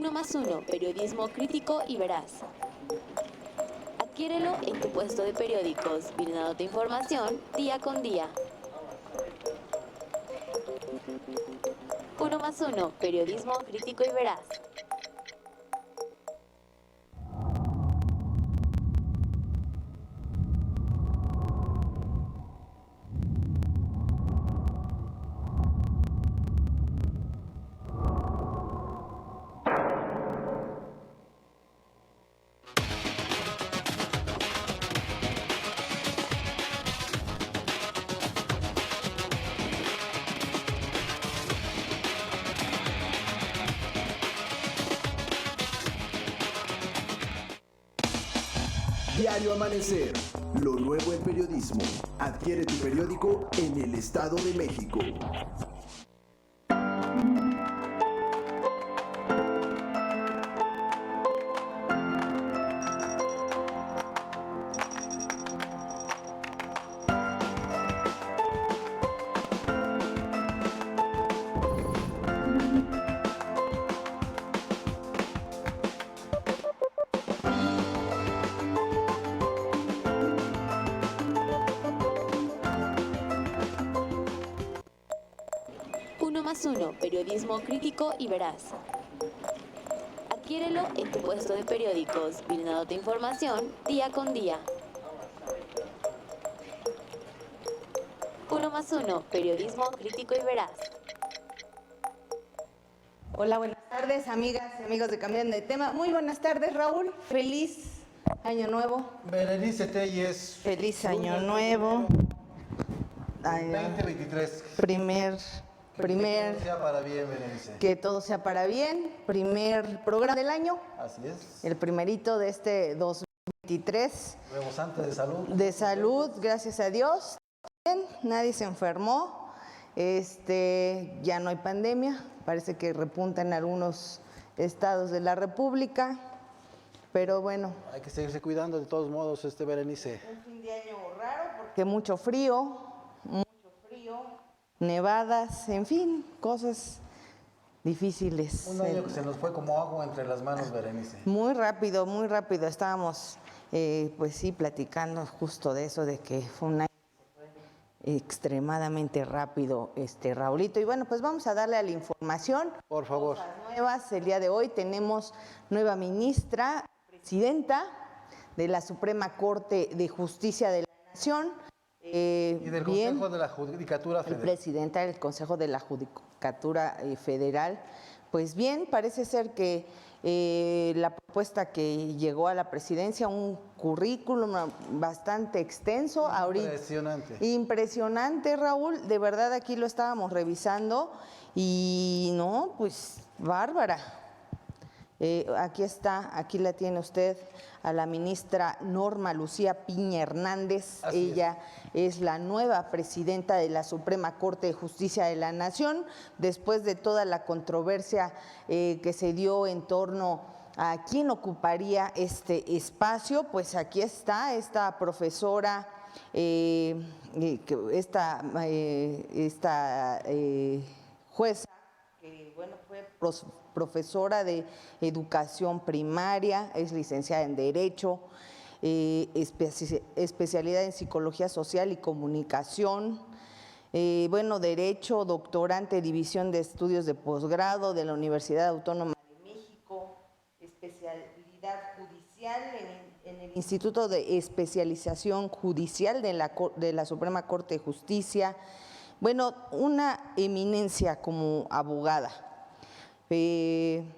1+1, periodismo crítico y veraz. Adquiérelo en tu puesto de periódicos, brindándote información día con día. 1+1, periodismo crítico y veraz. Diario Amanecer, lo nuevo en periodismo. Adquiere tu periódico en el Estado de México. Uno, periodismo crítico y veraz. Adquiérelo en tu puesto de periódicos, brindándote información día con día. 1+1, periodismo crítico y veraz. Hola, buenas tardes, amigas y amigos de Cambiando de Tema. Muy buenas tardes, Raúl. Feliz Año Nuevo. Berenice Telles. Feliz Año Nuevo. 2023. Que todo sea para bien, Berenice. Que todo sea para bien. Primer programa del año. Así es. El primerito de este 2023. Rebosante de salud. De salud, gracias a Dios. Bien, nadie se enfermó. Ya no hay pandemia. Parece que repunta en algunos estados de la República. Pero bueno. Hay que seguirse cuidando de todos modos, Berenice. Un fin de año raro porque mucho frío, nevadas, en fin, cosas difíciles. Un año que se nos fue como agua entre las manos, Berenice. Muy rápido, estábamos pues sí platicando justo de eso, de que fue un año extremadamente rápido, Raulito. Y bueno, pues vamos a darle a la información. Por favor. Cosas nuevas. El día de hoy tenemos nueva ministra, presidenta de la Suprema Corte de Justicia de la Nación. Y del Consejo de la Judicatura Federal. Presidenta del Consejo de la Judicatura Federal. Pues bien, parece ser que la propuesta que llegó a la presidencia, un currículum bastante extenso. Impresionante, Raúl. De verdad, aquí lo estábamos revisando y no, pues bárbara. Aquí la tiene usted, a la ministra Norma Lucía Piña Hernández. Ella es la nueva presidenta de la Suprema Corte de Justicia de la Nación, después de toda la controversia que se dio en torno a quién ocuparía este espacio. Pues aquí está esta profesora, jueza, que bueno, fue profesora de educación primaria, es licenciada en Derecho, especialidad en Psicología Social y Comunicación, Derecho, doctorante, División de Estudios de Posgrado de la Universidad Autónoma de México, especialidad judicial en el Instituto de Especialización Judicial de la Suprema Corte de Justicia. Bueno, una eminencia como abogada. Técnica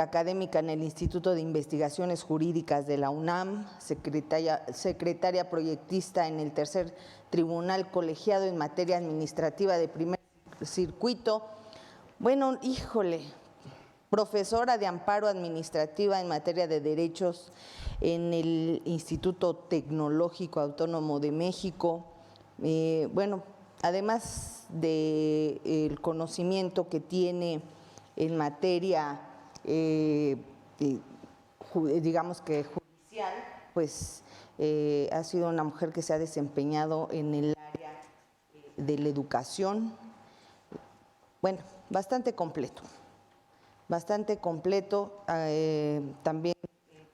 académica en el Instituto de Investigaciones Jurídicas de la UNAM, secretaria proyectista en el Tercer Tribunal Colegiado en materia administrativa de primer circuito. Bueno, híjole, profesora de amparo administrativa en materia de derechos en el Instituto Tecnológico Autónomo de México. Además del conocimiento que tiene en materia, digamos que judicial, pues ha sido una mujer que se ha desempeñado en el área de la educación. Bueno, bastante completo. bastante completo. También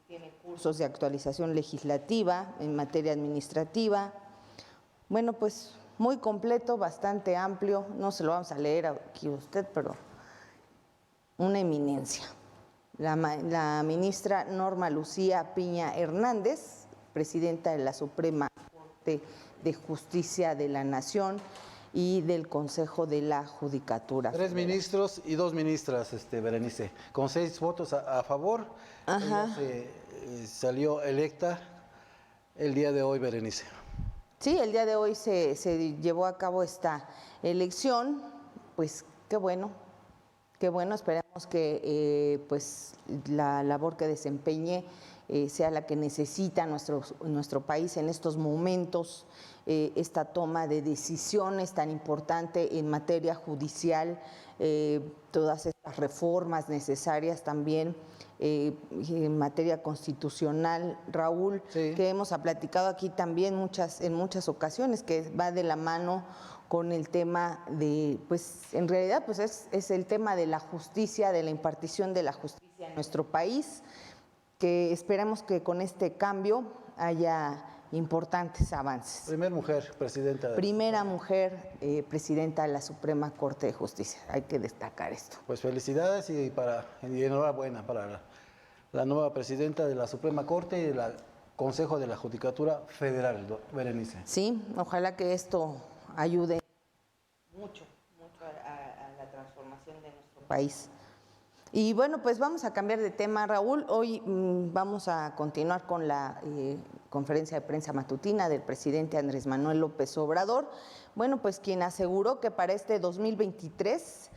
tiene cursos de actualización legislativa en materia administrativa. Bueno, pues muy completo, bastante amplio. No se lo vamos a leer aquí a usted, pero una eminencia. La ministra Norma Lucía Piña Hernández, presidenta de la Suprema Corte de Justicia de la Nación y del Consejo de la Judicatura. 3 ministros y 2 ministras, Berenice, con 6 votos a favor. Ajá. Ella salió electa el día de hoy, Berenice. Sí, el día de hoy se llevó a cabo esta elección. Pues qué bueno, esperemos que pues la labor que desempeñe sea la que necesita nuestro país en estos momentos, esta toma de decisiones tan importante en materia judicial, todas estas reformas necesarias también en materia constitucional, Raúl, sí, que hemos platicado aquí también en muchas ocasiones, que va de la mano con el tema de, pues en realidad pues es el tema de la justicia, de la impartición de la justicia en nuestro país, que esperamos que con este cambio haya importantes avances. Primera mujer presidenta. Primera mujer presidenta de la Suprema Corte de Justicia, hay que destacar esto. Pues felicidades y enhorabuena para la nueva presidenta de la Suprema Corte y del Consejo de la Judicatura Federal, Berenice. Sí, ojalá que esto ayude mucho a la transformación de nuestro país. Y bueno, pues vamos a cambiar de tema, Raúl. Hoy vamos a continuar con la conferencia de prensa matutina del presidente Andrés Manuel López Obrador. Bueno, pues quien aseguró que para este 2023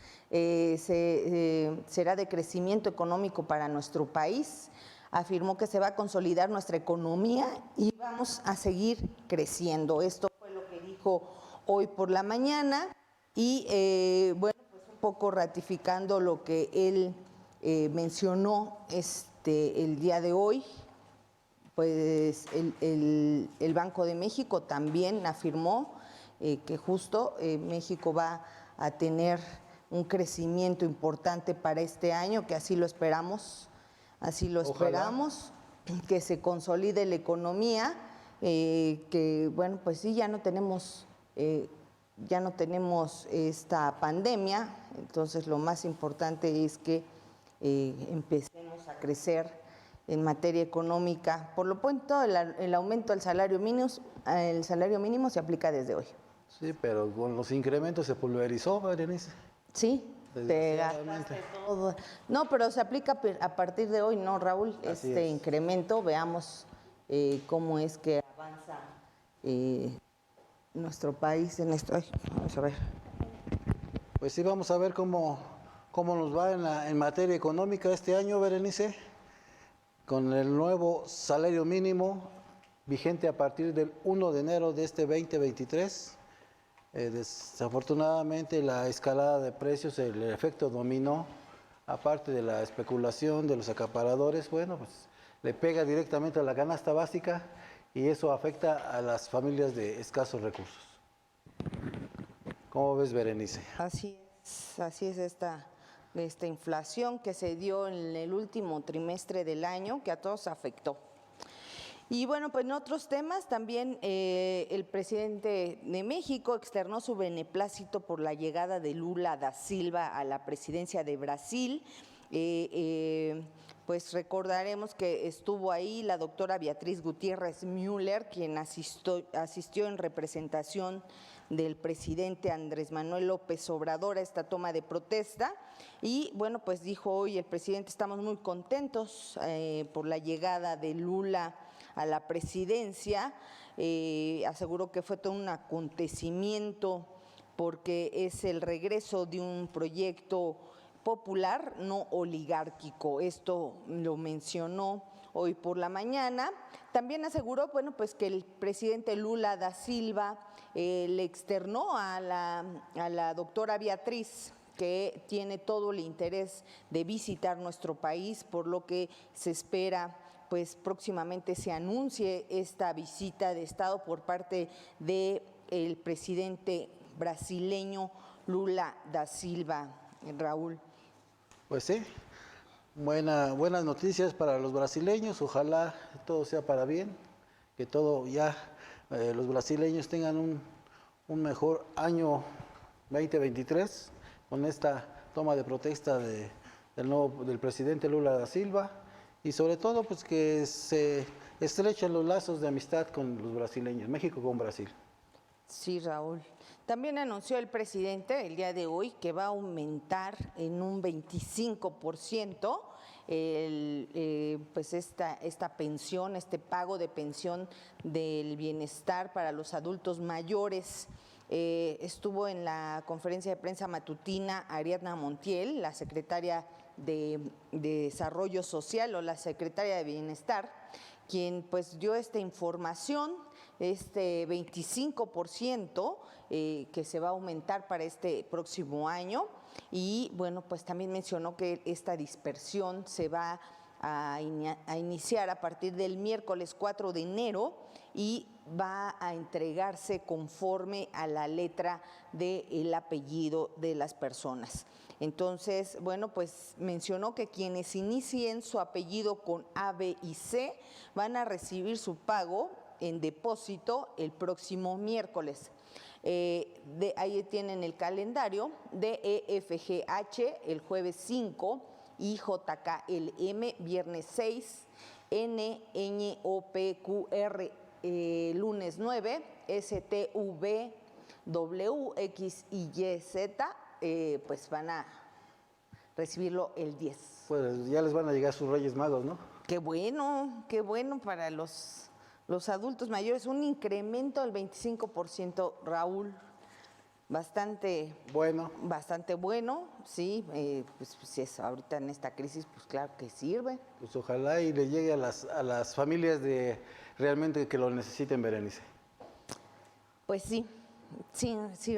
será de crecimiento económico para nuestro país. Afirmó que se va a consolidar nuestra economía y vamos a seguir creciendo. Esto fue lo que dijo hoy por la mañana y bueno, pues un poco ratificando lo que él mencionó el día de hoy, pues el Banco de México también afirmó que justo México va a tener un crecimiento importante para este año, que así lo esperamos, que se consolide la economía, que bueno, pues sí, ya no tenemos esta pandemia, entonces lo más importante es que empecemos a crecer en materia económica. Por lo pronto, el aumento del salario mínimo se aplica desde hoy. Sí, pero con los incrementos se pulverizó, Berenice. Sí, te gastaste todo. No, pero se aplica a partir de hoy, ¿no, Raúl? Este incremento, veamos cómo es que avanza nuestro país en esto. Ay, vamos a ver. Pues sí, vamos a ver cómo nos va en materia económica este año, Berenice, con el nuevo salario mínimo vigente a partir del 1 de enero de este 2023. Desafortunadamente la escalada de precios, el efecto dominó, aparte de la especulación de los acaparadores, bueno, pues le pega directamente a la canasta básica y eso afecta a las familias de escasos recursos. ¿Cómo ves, Berenice? Así es esta inflación que se dio en el último trimestre del año, que a todos afectó. Y bueno, pues en otros temas también el presidente de México externó su beneplácito por la llegada de Lula da Silva a la presidencia de Brasil. Pues recordaremos que estuvo ahí la doctora Beatriz Gutiérrez Müller, quien asistió en representación del presidente Andrés Manuel López Obrador a esta toma de protesta. Y bueno, pues dijo hoy el presidente, estamos muy contentos por la llegada de Lula a la presidencia. Aseguró que fue todo un acontecimiento porque es el regreso de un proyecto popular, no oligárquico. Esto lo mencionó hoy por la mañana. También aseguró, bueno, pues que el presidente Lula da Silva le externó a la doctora Beatriz que tiene todo el interés de visitar nuestro país, por lo que se espera pues próximamente se anuncie esta visita de Estado por parte del presidente brasileño Lula da Silva, Raúl. Pues sí, Buenas noticias para los brasileños, ojalá todo sea para bien, que todo ya los brasileños tengan un mejor año 2023 con esta toma de protesta del presidente Lula da Silva y sobre todo pues que se estrechen los lazos de amistad con los brasileños, México con Brasil. Sí, Raúl. También anunció el presidente el día de hoy que va a aumentar en un 25% pues esta pensión, este pago de pensión del bienestar para los adultos mayores. Estuvo en la conferencia de prensa matutina Ariadna Montiel, la secretaria de Desarrollo Social o la secretaria de Bienestar, quien pues dio esta información, este 25% que se va a aumentar para este próximo año. Y bueno, pues también mencionó que esta dispersión se va a iniciar a partir del miércoles 4 de enero y va a entregarse conforme a la letra del apellido de las personas. Entonces, bueno, pues mencionó que quienes inicien su apellido con A, B y C van a recibir su pago en depósito el próximo miércoles. Ahí tienen el calendario de EFGH el jueves 5, IJKLM viernes 6, NNOPQR lunes 9, STV WXYZ pues van a recibirlo el 10. Pues ya les van a llegar sus Reyes Magos, ¿no? Qué bueno para los adultos mayores, un incremento del 25%, Raúl, bastante bueno, sí, pues si es ahorita en esta crisis, pues claro que sirve. Pues ojalá y le llegue a las familias de realmente que lo necesiten, Berenice. Pues sí,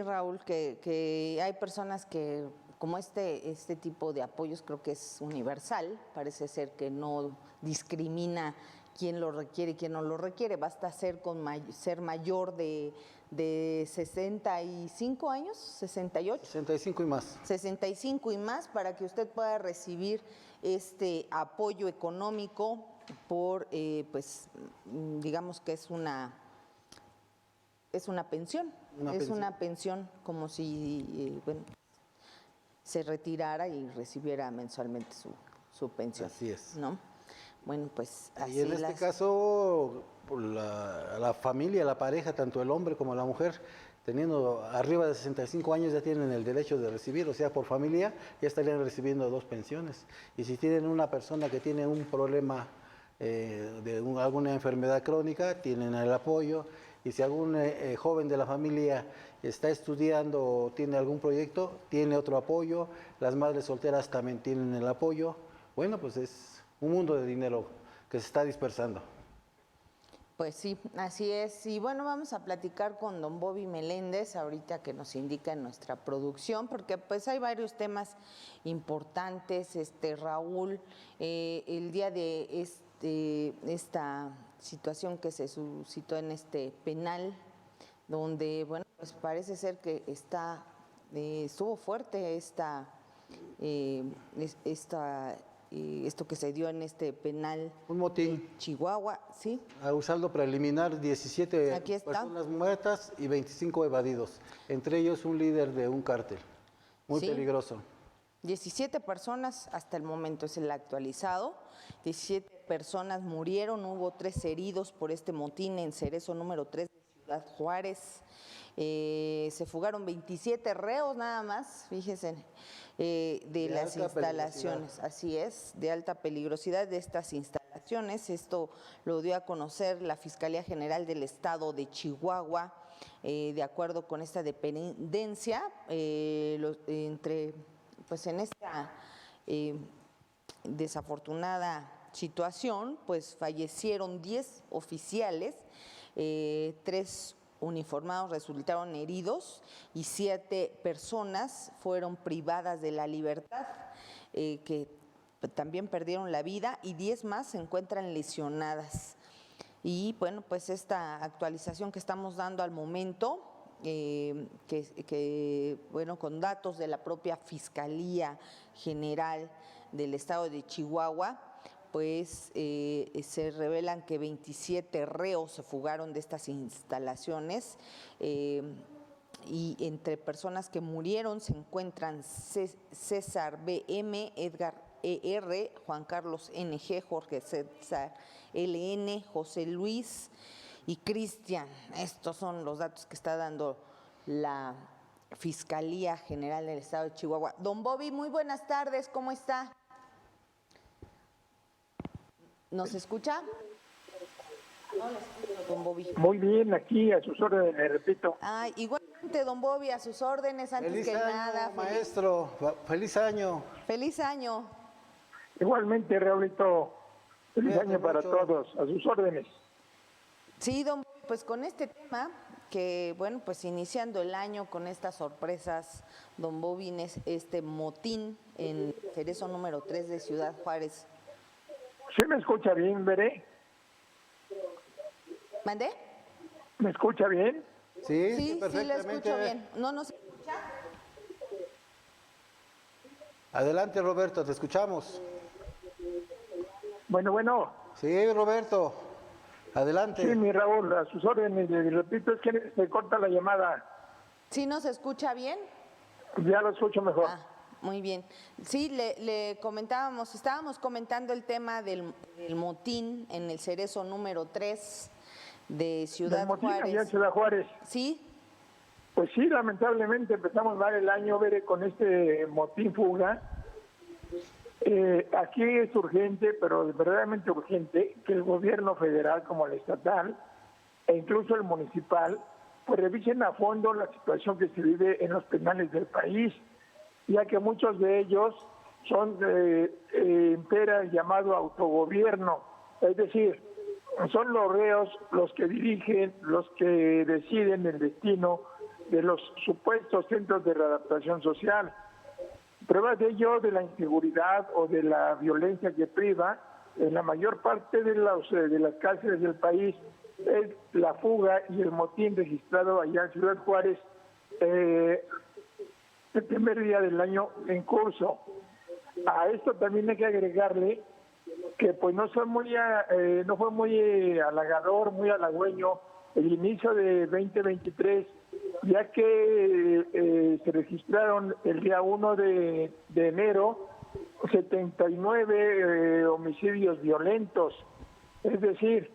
Raúl, que hay personas que como este tipo de apoyos creo que es universal, parece ser que no discrimina quién lo requiere y quién no lo requiere, basta ser mayor de 65 años, 68. 65 y más. 65 y más para que usted pueda recibir este apoyo económico por, pues, digamos que es una pensión. Una pensión como si, bueno, se retirara y recibiera mensualmente su pensión. Así es. ¿No? Bueno, pues así. Y en este caso, la familia, la pareja, tanto el hombre como la mujer, teniendo arriba de 65 años ya tienen el derecho de recibir, o sea, por familia ya estarían recibiendo 2 pensiones. Y si tienen una persona que tiene un problema alguna enfermedad crónica, tienen el apoyo. Y si algún joven de la familia está estudiando o tiene algún proyecto, tiene otro apoyo. Las madres solteras también tienen el apoyo. Bueno, pues es un mundo de dinero que se está dispersando. Pues sí, así es. Y bueno, vamos a platicar con don Bobby Meléndez ahorita que nos indica en nuestra producción, porque pues hay varios temas importantes, Raúl, el día de esta situación que se suscitó en este penal, donde, bueno, pues parece ser que estuvo fuerte esto que se dio en este penal. Un motín. Chihuahua, sí. A saldo preliminar, 17 personas muertas y 25 evadidos, entre ellos un líder de un cártel, muy peligroso. 17 personas hasta el momento es el actualizado, 17 personas murieron, hubo 3 heridos por este motín en Cerezo número 3 de Ciudad Juárez. Se fugaron 27 reos nada más, fíjense, de las instalaciones, así es, de alta peligrosidad de estas instalaciones. Esto lo dio a conocer la Fiscalía General del Estado de Chihuahua, de acuerdo con esta dependencia, pues en esta desafortunada situación, pues fallecieron 10 oficiales, 3 uniformados resultaron heridos y 7 personas fueron privadas de la libertad, que también perdieron la vida, y 10 más se encuentran lesionadas. Y bueno, pues esta actualización que estamos dando al momento, bueno, con datos de la propia Fiscalía General del Estado de Chihuahua, pues se revelan que 27 reos se fugaron de estas instalaciones y entre personas que murieron se encuentran César B.M., Edgar E.R., Juan Carlos N.G., Jorge César L.N., José Luis y Cristian. Estos son los datos que está dando la Fiscalía General del Estado de Chihuahua. Don Bobby, muy buenas tardes, ¿cómo está? ¿Nos escucha? No lo escucho, don Bobby. Muy bien, aquí a sus órdenes, le repito. Ay, igualmente, don Bobby, a sus órdenes, antes Feliz que año, nada. maestro. Feliz año. Feliz año. Igualmente, Raulito, feliz Cuídate año para mucho. todos, a sus órdenes. Sí, don Bobby, pues con este tema, que bueno, pues iniciando el año con estas sorpresas, don Bobby, este motín en Cerezo número 3 de Ciudad Juárez. ¿Sí me escucha bien, Veré? ¿Mandé? ¿Me escucha bien? Sí, Sí, sí, le perfectamente. escucho bien. ¿No nos escucha? Adelante, Roberto, te escuchamos. Bueno. Sí, Roberto, adelante. Sí, mi Raúl, a sus órdenes, le repito, es que se corta la llamada. ¿Sí nos escucha bien? Ya lo escucho mejor. Ah, muy bien. Sí, le comentábamos, estábamos comentando el tema del motín en el Cerezo número 3 de Ciudad Del motín Juárez. allá en Ciudad Juárez. Sí, Pues sí, lamentablemente empezamos mal el año, Veré, con este motín fuga. Aquí es urgente, pero verdaderamente urgente, que el gobierno federal como el estatal e incluso el municipal pues revisen a fondo la situación que se vive en los penales del país, ya que muchos de ellos son impera el llamado autogobierno, es decir, son los reos los que dirigen, los que deciden el destino de los supuestos centros de readaptación social. Pruebas de ello, de la inseguridad o de la violencia que priva en la mayor parte de las cárceles del país, es la fuga y el motín registrado allá en Ciudad Juárez el primer día del año en curso. A esto también hay que agregarle que pues no fue muy halagador, muy halagüeño el inicio de 2023, ya que se registraron el día 1 de enero 79 homicidios violentos, es decir,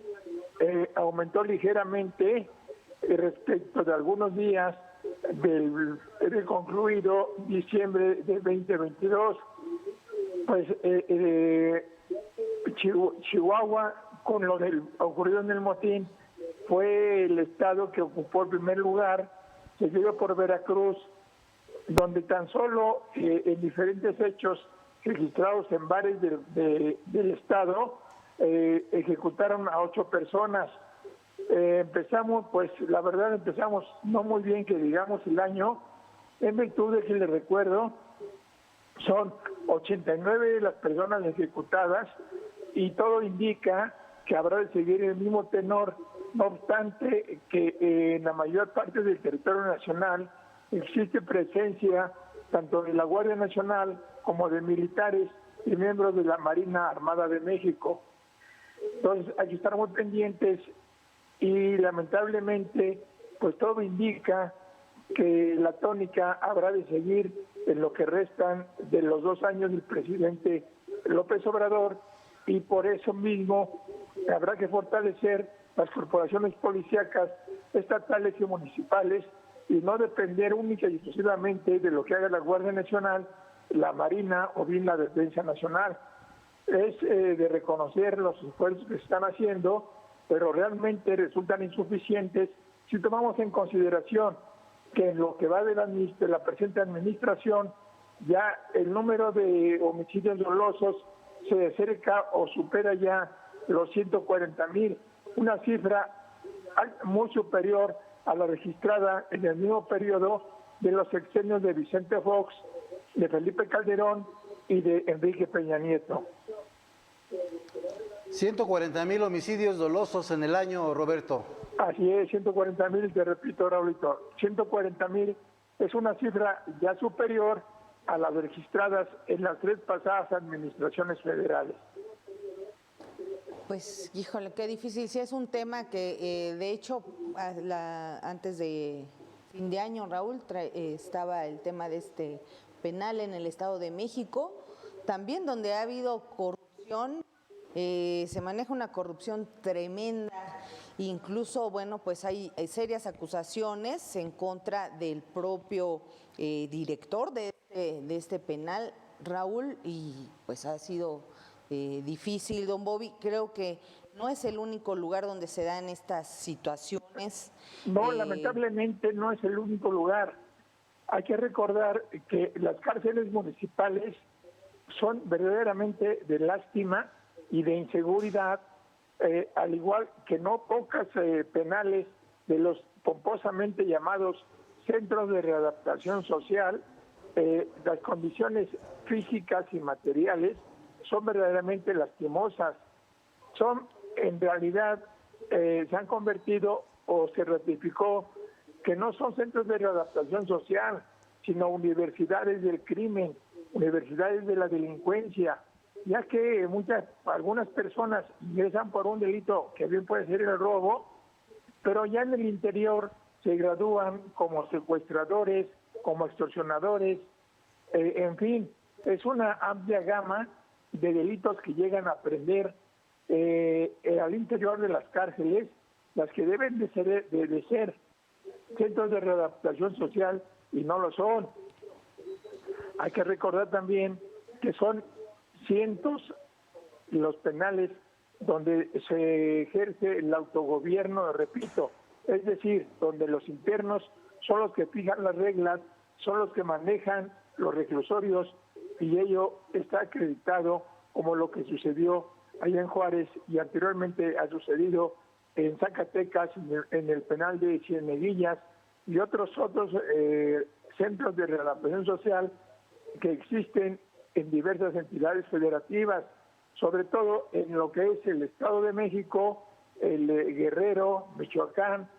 aumentó ligeramente respecto de algunos días del concluido diciembre de 2022. Pues Chihuahua, con lo del ocurrido en el motín, fue el estado que ocupó el primer lugar, seguido por Veracruz, donde tan solo en diferentes hechos registrados en bares del estado ejecutaron a 8 personas. Empezamos, pues la verdad empezamos no muy bien, que digamos, el año, en virtud de que les recuerdo, son 89 las personas ejecutadas y todo indica que habrá de seguir el mismo tenor, no obstante que en la mayor parte del territorio nacional existe presencia tanto de la Guardia Nacional como de militares y miembros de la Marina Armada de México. Entonces hay que estar muy pendientes y lamentablemente pues todo indica que la tónica habrá de seguir en lo que restan de los 2 años del presidente López Obrador, y por eso mismo habrá que fortalecer las corporaciones policíacas estatales y municipales y no depender única y exclusivamente de lo que haga la Guardia Nacional, la Marina o bien la Defensa Nacional. Es de reconocer los esfuerzos que se están haciendo, pero realmente resultan insuficientes si tomamos en consideración que en lo que va de la presente administración ya el número de homicidios dolosos se acerca o supera ya los 140,000, una cifra muy superior a la registrada en el mismo periodo de los sexenios de Vicente Fox, de Felipe Calderón y de Enrique Peña Nieto. 140,000 homicidios dolosos en el año, Roberto. Así es, 140,000, te repito, Raulito, 140,000 es una cifra ya superior a las registradas en las 3 pasadas administraciones federales. Pues, híjole, qué difícil. Sí, es un tema que, de hecho, antes de fin de año, Raúl, estaba el tema de este penal en el Estado de México, también donde ha habido corrupción, se maneja una corrupción tremenda, incluso, bueno, pues hay serias acusaciones en contra del propio director de este penal, Raúl, y pues ha sido difícil, don Bobby. Creo que no es el único lugar donde se dan estas situaciones. No, lamentablemente no es el único lugar. Hay que recordar que las cárceles municipales son verdaderamente de lástima y de inseguridad, al igual que no pocas penales de los pomposamente llamados centros de readaptación social. Las condiciones físicas y materiales son verdaderamente lastimosas. Son, en realidad, se han convertido o se ratificó que no son centros de readaptación social, sino universidades del crimen, universidades de la delincuencia, ya que algunas personas ingresan por un delito que bien puede ser el robo, pero ya en el interior se gradúan como secuestradores, como extorsionadores, en fin, es una amplia gama de delitos que llegan a prender al interior de las cárceles, las que deben de ser centros de readaptación social y no lo son. Hay que recordar también que son cientos los penales donde se ejerce el autogobierno, repito, es decir, donde los internos son los que fijan las reglas, son los que manejan los reclusorios, y ello está acreditado como lo que sucedió allá en Juárez y anteriormente ha sucedido en Zacatecas, en el penal de Cieneguillas y otros centros de readaptación social que existen en diversas entidades federativas, sobre todo en lo que es el Estado de México, el Guerrero, Michoacán,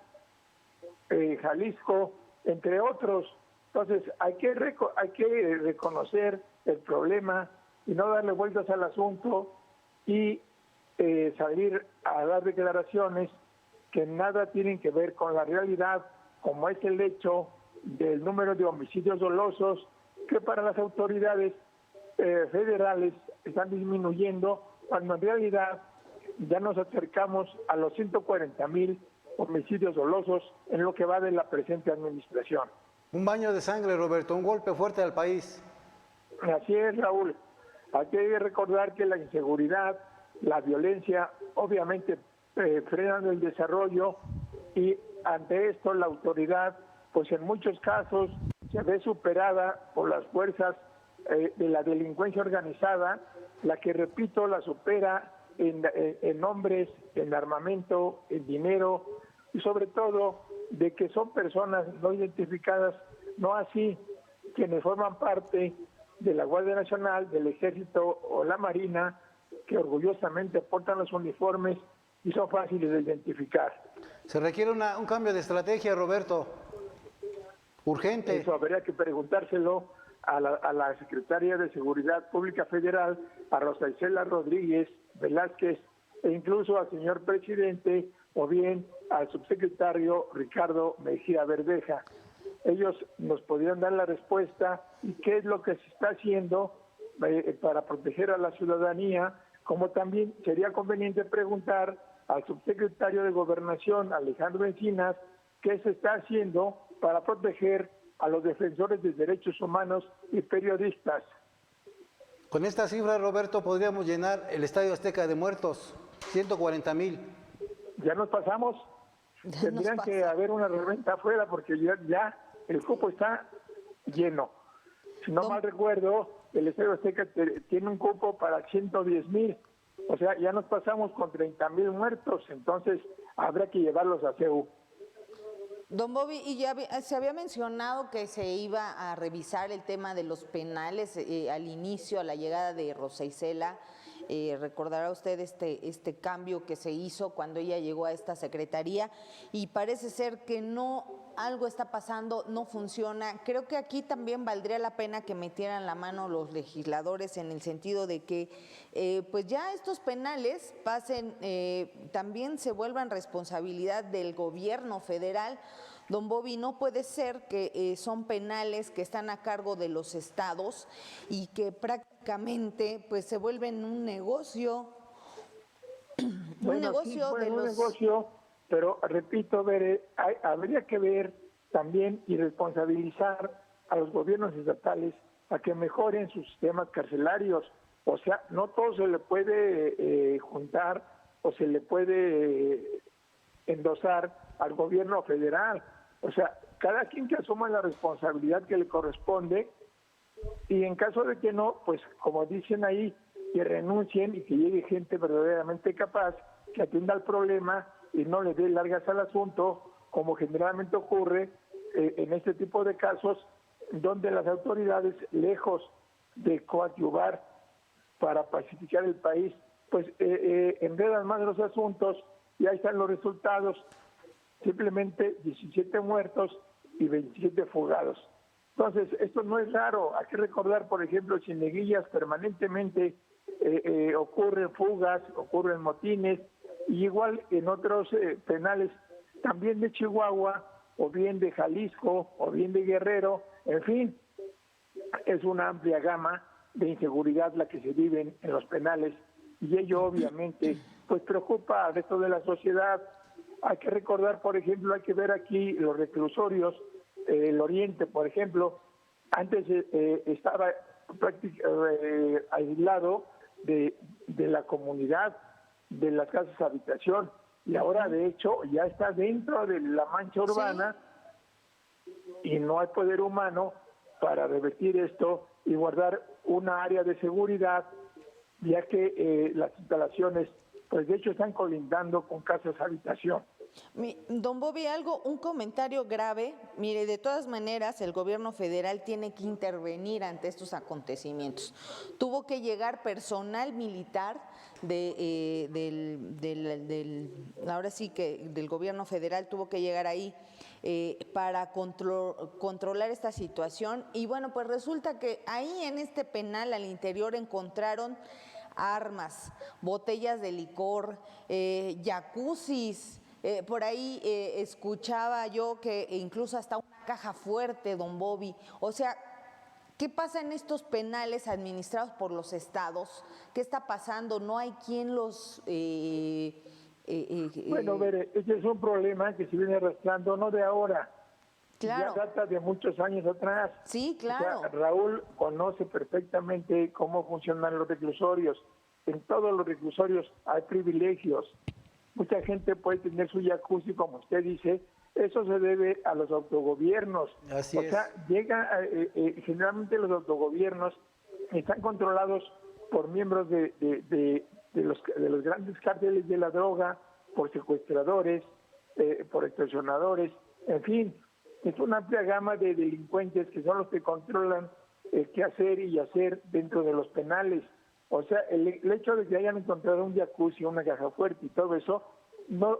Jalisco, entre otros. Entonces hay que reconocer el problema y no darle vueltas al asunto y salir a dar declaraciones que nada tienen que ver con la realidad, como es el hecho del número de homicidios dolosos que para las autoridades federales están disminuyendo, cuando en realidad ya nos acercamos a los 140,000 homicidios dolosos en lo que va de la presente administración. Un baño de sangre, Roberto, un golpe fuerte al país. Así es, Raúl. Hay que recordar que la inseguridad, la violencia, obviamente frenan el desarrollo y ante esto la autoridad, pues en muchos casos se ve superada por las fuerzas de la delincuencia organizada, la que, repito, la supera en hombres, en armamento, en dinero y sobre todo de que son personas no identificadas, no así quienes forman parte de la Guardia Nacional, del Ejército o la Marina, que orgullosamente portan los uniformes y son fáciles de identificar. Se requiere un cambio de estrategia, Roberto, urgente. Eso habría que preguntárselo a la Secretaria de Seguridad Pública Federal, a Rosa Isela Rodríguez Velázquez, e incluso al señor presidente, o bien al subsecretario Ricardo Mejía Verdeja. Ellos nos podrían dar la respuesta y qué es lo que se está haciendo para proteger a la ciudadanía, como también sería conveniente preguntar al subsecretario de Gobernación, Alejandro Encinas, qué se está haciendo para proteger a los defensores de derechos humanos y periodistas. Con esta cifra, Roberto, podríamos llenar el Estadio Azteca de muertos, 140,000. Ya nos pasamos. Tendrían que haber una reventa afuera porque ya el cupo está lleno. Si no mal recuerdo, el Estadio Azteca tiene un cupo para 110,000. O sea, ya nos pasamos con 30,000 muertos, entonces habrá que llevarlos a CEU. Don Bobby, y ya se había mencionado que se iba a revisar el tema de los penales al inicio, a la llegada de Rosa Isela. recordará usted este cambio que se hizo cuando ella llegó a esta secretaría y parece ser que algo está pasando, no funciona. Creo que aquí también valdría la pena que metieran la mano los legisladores en el sentido de que pues ya estos penales pasen, también se vuelvan responsabilidad del gobierno federal. Don Bobby, no puede ser que son penales que están a cargo de los estados y que prácticamente pues se vuelven un negocio. Bueno, un negocio sí, de un los... negocio, pero repito, habría que ver también y responsabilizar a los gobiernos estatales a que mejoren sus sistemas carcelarios. O sea, no todo se le puede juntar o se le puede endosar al gobierno federal. O sea, cada quien que asuma la responsabilidad que le corresponde y en caso de que no, pues como dicen ahí, que renuncien y que llegue gente verdaderamente capaz que atienda el problema y no le dé largas al asunto, como generalmente ocurre en este tipo de casos, donde las autoridades, lejos de coadyuvar para pacificar el país, pues enredan más los asuntos y ahí están los resultados. Simplemente 17 muertos y 27 fugados. Entonces, esto no es raro. Hay que recordar, por ejemplo, si en Neguillas permanentemente ocurren fugas, ocurren motines, y igual en otros penales, también de Chihuahua, o bien de Jalisco, o bien de Guerrero, en fin, es una amplia gama de inseguridad la que se vive en los penales, y ello obviamente pues preocupa al resto de la sociedad. Hay que recordar, por ejemplo, hay que ver aquí los reclusorios, el Oriente, por ejemplo, antes estaba prácticamente aislado de la comunidad, de las casas habitación, y ahora de hecho ya está dentro de la mancha urbana. Sí. Y no hay poder humano para revertir esto y guardar una área de seguridad, ya que las instalaciones, pues de hecho están colindando con casas habitación. Don Bobby, un comentario grave. Mire, de todas maneras, el gobierno federal tiene que intervenir ante estos acontecimientos. Tuvo que llegar personal militar ahora sí que del gobierno federal tuvo que llegar ahí para controlar esta situación. Y bueno, pues resulta que ahí en este penal al interior encontraron armas, botellas de licor, jacuzzis. Por ahí escuchaba yo que incluso hasta una caja fuerte, don Bobby. O sea, ¿qué pasa en estos penales administrados por los estados? ¿Qué está pasando? ¿No hay quien los...? Bueno, este es un problema que se viene arrastrando no de ahora. Claro. Ya data de muchos años atrás. Sí, claro. O sea, Raúl conoce perfectamente cómo funcionan los reclusorios. En todos los reclusorios hay privilegios. Mucha gente puede tener su jacuzzi, como usted dice. Eso se debe a los autogobiernos. Así o sea, generalmente los autogobiernos están controlados por miembros de los grandes cárteles de la droga, por secuestradores, por extorsionadores, en fin, es una amplia gama de delincuentes que son los que controlan qué hacer y hacer dentro de los penales. O sea, el hecho de que hayan encontrado un jacuzzi, una caja fuerte y todo eso, no,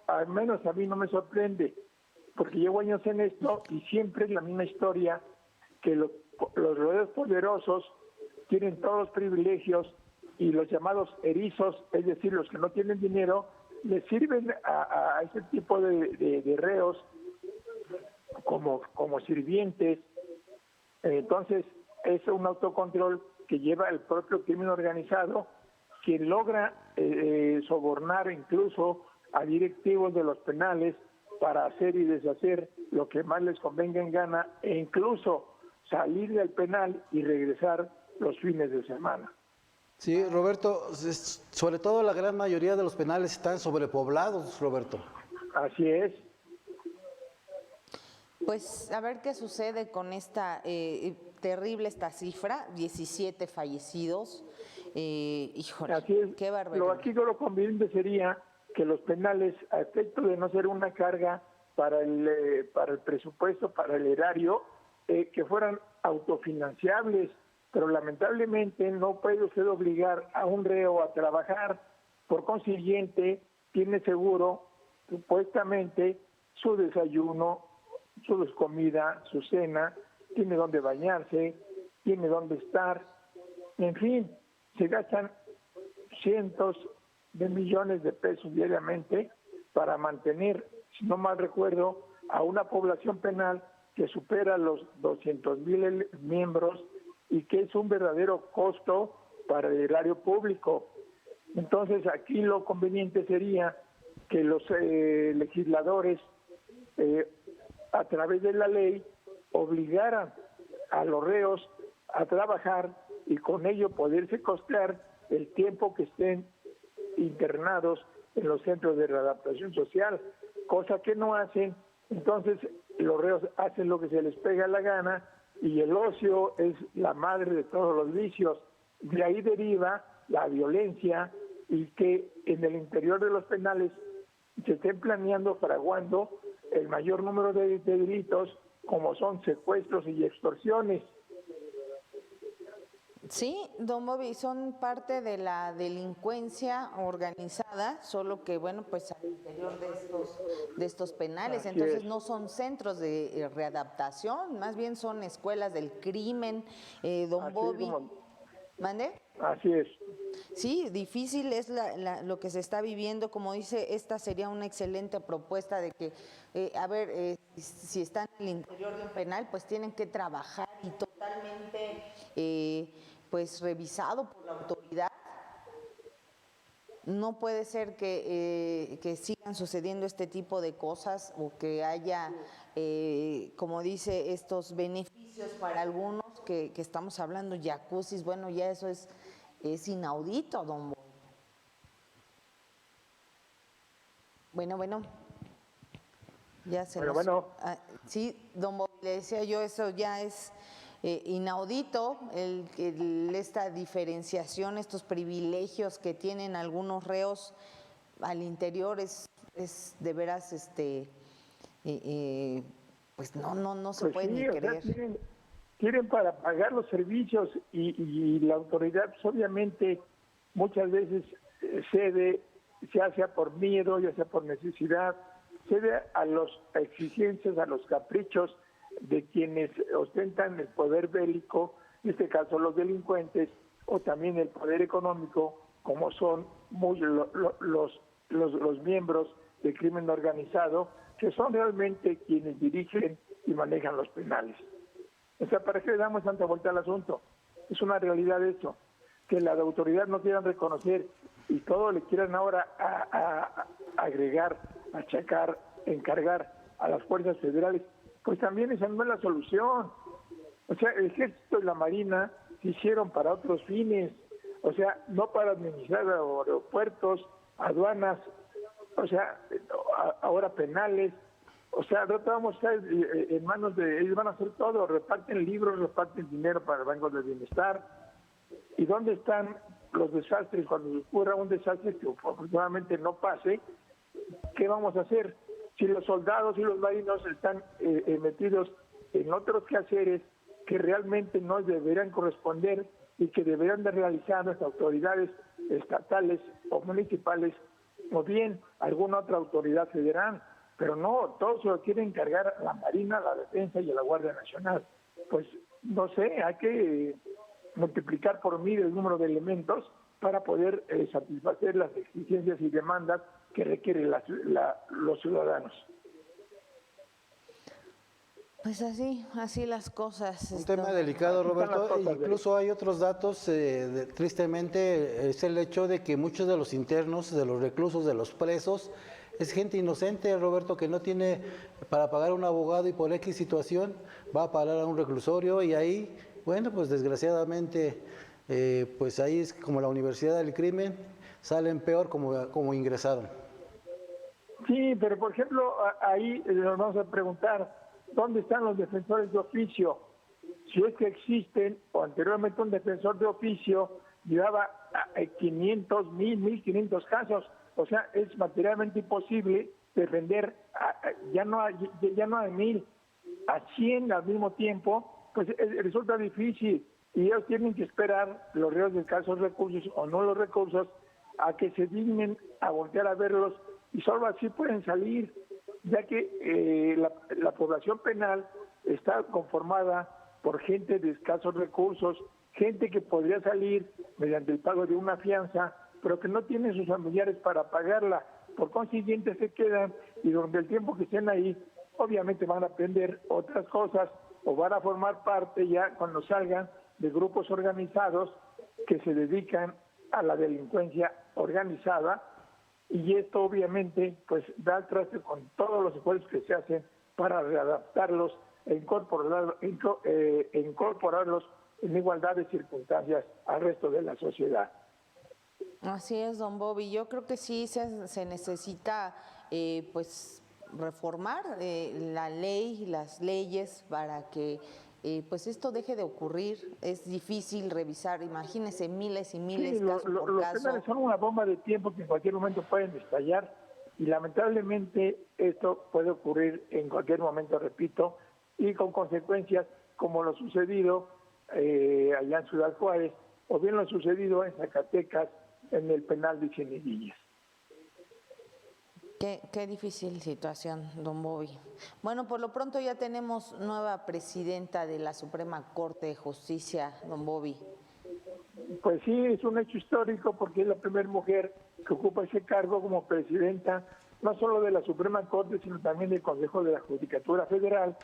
al menos a mí no me sorprende, porque llevo años en esto y siempre es la misma historia, que los rodeos poderosos tienen todos los privilegios y los llamados erizos, es decir, los que no tienen dinero, les sirven a ese tipo de reos como sirvientes. Entonces, es un autocontrol que lleva el propio crimen organizado, quien logra sobornar incluso a directivos de los penales para hacer y deshacer lo que más les convenga en gana, e incluso salir del penal y regresar los fines de semana. Sí, Roberto, sobre todo la gran mayoría de los penales están sobrepoblados, Roberto. Así es. Pues a ver qué sucede con esta terrible esta cifra, 17 fallecidos. Híjole, así es. Qué barbaridad. Aquí lo conveniente sería que los penales, a efecto de no ser una carga para el presupuesto, para el erario, que fueran autofinanciables. pero lamentablemente no puede usted obligar a un reo a trabajar, por consiguiente tiene seguro supuestamente su desayuno, su comida, su cena, tiene donde bañarse, tiene donde estar, en fin, se gastan cientos de millones de pesos diariamente para mantener, si no mal recuerdo, a una población penal que supera los 200,000 miembros y que es un verdadero costo para el erario público. Entonces aquí lo conveniente sería que los legisladores a través de la ley obligaran a los reos a trabajar y con ello poderse costear el tiempo que estén internados en los centros de readaptación social, cosa que no hacen. Entonces los reos hacen lo que se les pega la gana y el ocio es la madre de todos los vicios. De ahí deriva la violencia y que en el interior de los penales se estén planeando, fraguando el mayor número de delitos como son secuestros y extorsiones. Sí, don Bobby, son parte de la delincuencia organizada, solo que, bueno, pues al interior de estos penales. Así Entonces es. no son centros de readaptación, más bien son escuelas del crimen, don Así es, Bobby. como- ¿Mande? Así es. Sí, difícil es lo que se está viviendo. Como dice, esta sería una excelente propuesta de que, si están en el interior de un penal, pues tienen que trabajar y totalmente, pues revisado por la autoridad. No puede ser que sigan sucediendo este tipo de cosas o que haya, como dice, estos beneficios para algunos que estamos hablando, jacuzzis, bueno, ya eso es inaudito, don Bo. Bueno, ya se Bueno. sí, don Bo, le decía yo, eso ya es inaudito, esta diferenciación, estos privilegios que tienen algunos reos al interior es de veras, pues no se Pues puede sí, ni o sea, creer. quieren para pagar los servicios y la autoridad pues, obviamente muchas veces cede, ya sea por miedo, ya sea por necesidad, cede a las exigencias, a los caprichos de quienes ostentan el poder bélico, en este caso los delincuentes, o también el poder económico, como son los miembros del crimen organizado, que son realmente quienes dirigen y manejan los penales. O sea, ¿para qué le damos tanta vuelta al asunto? Es una realidad eso, que la autoridad no quieran reconocer y todo le quieran ahora a agregar, achacar, encargar a las fuerzas federales, pues también esa no es la solución. O sea, el Ejército y la Marina se hicieron para otros fines, o sea, no para administrar aeropuertos, aduanas, o sea, ahora penales. O sea, al rato vamos a estar en manos de ellos, van a hacer todo, reparten libros, reparten dinero para el Banco del Bienestar. ¿Y dónde están los desastres? Cuando ocurra un desastre que afortunadamente no pase, ¿qué vamos a hacer? Si los soldados y los marinos están metidos en otros quehaceres que realmente no deberían corresponder y que deberían de realizar nuestras autoridades estatales o municipales, o bien alguna otra autoridad federal, pero no, todos se lo quieren encargar a la Marina, a la Defensa y a la Guardia Nacional. Pues no sé, hay que multiplicar por 1000 el número de elementos para poder satisfacer las exigencias y demandas que requieren los ciudadanos. Pues así las cosas. Un tema delicado, Así están las Roberto. cosas, Incluso hay otros datos, tristemente, es el hecho de que muchos de los internos, de los reclusos, de los presos, es gente inocente, Roberto, que no tiene para pagar un abogado y por X situación va a parar a un reclusorio y ahí, bueno, pues desgraciadamente, pues ahí es como la Universidad del Crimen, salen peor como ingresaron. Sí, pero por ejemplo, ahí nos vamos a preguntar, ¿dónde están los defensores de oficio? Si es que existen, o anteriormente un defensor de oficio llevaba 500, 1500 casos, o sea, es materialmente imposible defender ya no a 1000, a 100 al mismo tiempo, pues resulta difícil. y ellos tienen que esperar los reos de escasos recursos o no los recursos a que se dignen a voltear a verlos y solo así pueden salir, ya que la población penal está conformada por gente de escasos recursos, gente que podría salir mediante el pago de una fianza, pero que no tiene sus familiares para pagarla. Por consiguiente se quedan y durante el tiempo que estén ahí, obviamente van a aprender otras cosas o van a formar parte ya cuando salgan de grupos organizados que se dedican a la delincuencia organizada, y esto obviamente pues da al traste con todos los esfuerzos que se hacen para readaptarlos e incorporarlos en igualdad de circunstancias al resto de la sociedad. Así es, don Bobby. Yo creo que sí se necesita pues reformar la ley, las leyes para que pues esto deje de ocurrir. Es difícil revisar, imagínense, miles y miles Sí, caso por los caso. penales son una bomba de tiempo que en cualquier momento pueden estallar y lamentablemente esto puede ocurrir en cualquier momento, repito, y con consecuencias como lo sucedido allá en Ciudad Juárez o bien lo sucedido en Zacatecas en el penal de Cieniguillas. Qué difícil situación, don Bobby. Bueno, por lo pronto ya tenemos nueva presidenta de la Suprema Corte de Justicia, don Bobby. Pues sí, es un hecho histórico porque es la primera mujer que ocupa ese cargo como presidenta, no solo de la Suprema Corte, sino también del Consejo de la Judicatura Federal.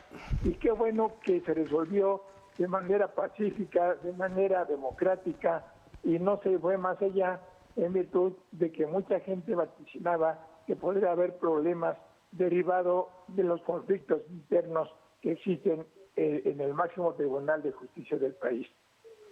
Y qué bueno que se resolvió de manera pacífica, de manera democrática, y no se fue más allá en virtud de que mucha gente vaticinaba que podría haber problemas derivados de los conflictos internos que existen en el máximo tribunal de justicia del país.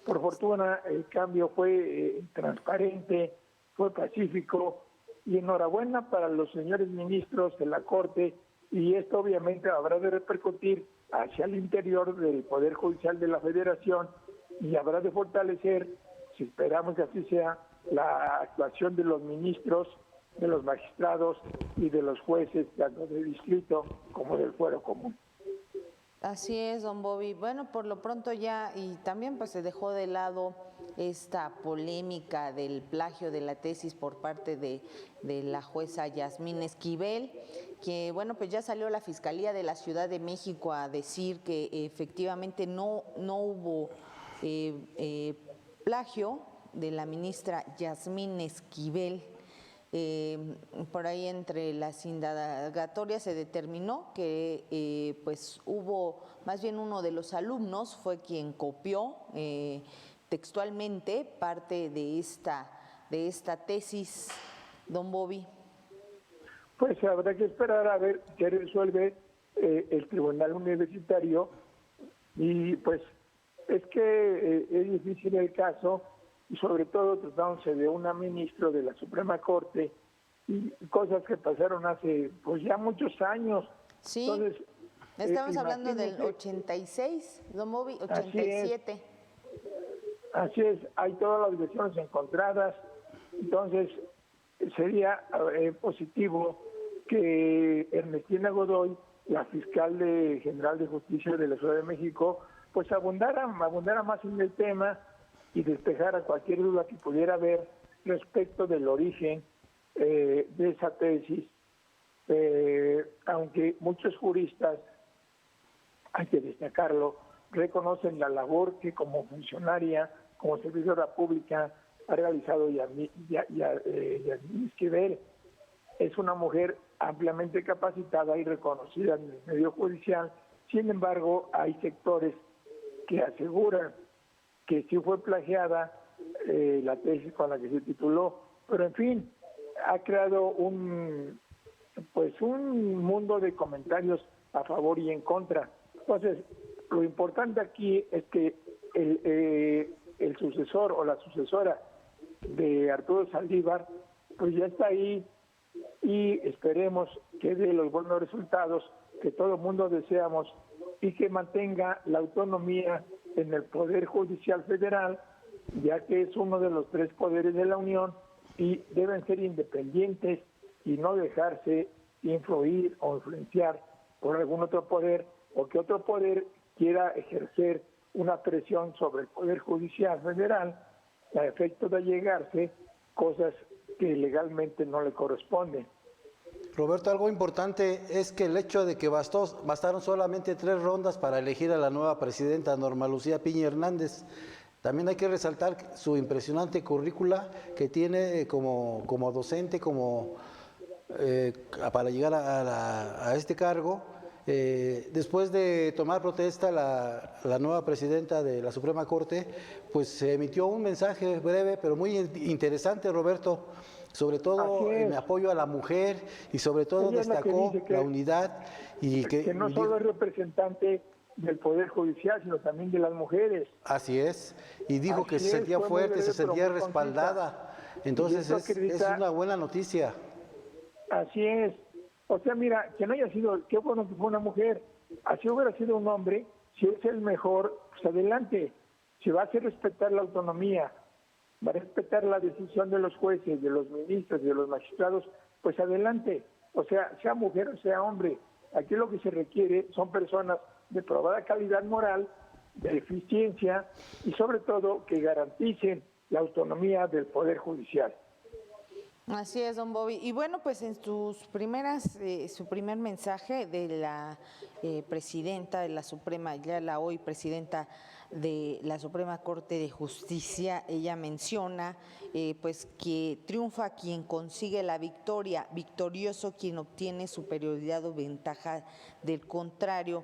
Por fortuna, el cambio fue transparente, fue pacífico, y enhorabuena para los señores ministros de la Corte, y esto obviamente habrá de repercutir hacia el interior del Poder Judicial de la Federación y habrá de fortalecer, si esperamos que así sea, la actuación de los ministros, de los magistrados y de los jueces, tanto del distrito como del fuero común. Así es, don Bobby. Bueno, por lo pronto ya, y también pues se dejó de lado esta polémica del plagio de la tesis por parte de la jueza Yasmín Esquivel, que bueno, pues ya salió la Fiscalía de la Ciudad de México a decir que efectivamente no hubo plagio de la ministra Yasmín Esquivel. Por ahí entre las indagatorias se determinó que pues hubo, más bien uno de los alumnos fue quien copió textualmente parte de esta tesis, don Bobby. Pues habrá que esperar a ver qué resuelve el Tribunal Universitario, y pues es que es difícil el caso, y sobre todo tratándose de una ministra de la Suprema Corte, y cosas que pasaron hace pues ya muchos años. Sí, entonces, estamos hablando del 86, don Bobby, 87. Así es, hay todas las versiones encontradas, entonces sería positivo que Ernestina Godoy, la fiscal general de justicia de la Ciudad de México, pues abundara más en el tema y despejara cualquier duda que pudiera haber respecto del origen de esa tesis, aunque muchos juristas, hay que destacarlo, reconocen la labor que como funcionaria, como servidora pública, ha realizado Yasmín Esquivel. Es una mujer ampliamente capacitada y reconocida en el medio judicial. Sin embargo, hay sectores que aseguran que sí fue plagiada la tesis con la que se tituló, pero en fin, ha creado un mundo de comentarios a favor y en contra. Entonces, lo importante aquí es que el sucesor o la sucesora de Arturo Saldívar, pues ya está ahí, y esperemos que dé los buenos resultados que todo el mundo deseamos y que mantenga la autonomía en el Poder Judicial Federal, ya que es uno de los 3 poderes de la Unión y deben ser independientes y no dejarse influir o influenciar por algún otro poder, o que otro poder quiera ejercer una presión sobre el Poder Judicial Federal a efecto de allegarse cosas que legalmente no le corresponden. Roberto, algo importante es que el hecho de que bastaron solamente 3 rondas para elegir a la nueva presidenta, Norma Lucía Piña Hernández. También hay que resaltar su impresionante currícula que tiene como docente, para llegar a este cargo. Después de tomar protesta la nueva presidenta de la Suprema Corte, pues se emitió un mensaje breve, pero muy interesante, Roberto, sobre todo en apoyo a la mujer y sobre todo destacó la unidad. Y que no solo es representante del Poder Judicial, sino también de las mujeres. Así es, y dijo que se sentía fuerte, se sentía respaldada. Entonces es una buena noticia. Así es. O sea, mira, que no haya sido, qué bueno que fue una mujer. Así hubiera sido un hombre, si es el mejor, pues adelante. Si va a hacer respetar la autonomía, va a respetar la decisión de los jueces, de los ministros, de los magistrados, pues adelante. O sea mujer o sea hombre. Aquí lo que se requiere son personas de probada calidad moral, de eficiencia y sobre todo que garanticen la autonomía del Poder Judicial. Así es, don Bobby. Y bueno, pues en su primer mensaje de la presidenta de la Suprema, ya la hoy presidenta de la Suprema Corte de Justicia, ella menciona pues que triunfa quien consigue la victoria, victorioso quien obtiene superioridad o ventaja del contrario.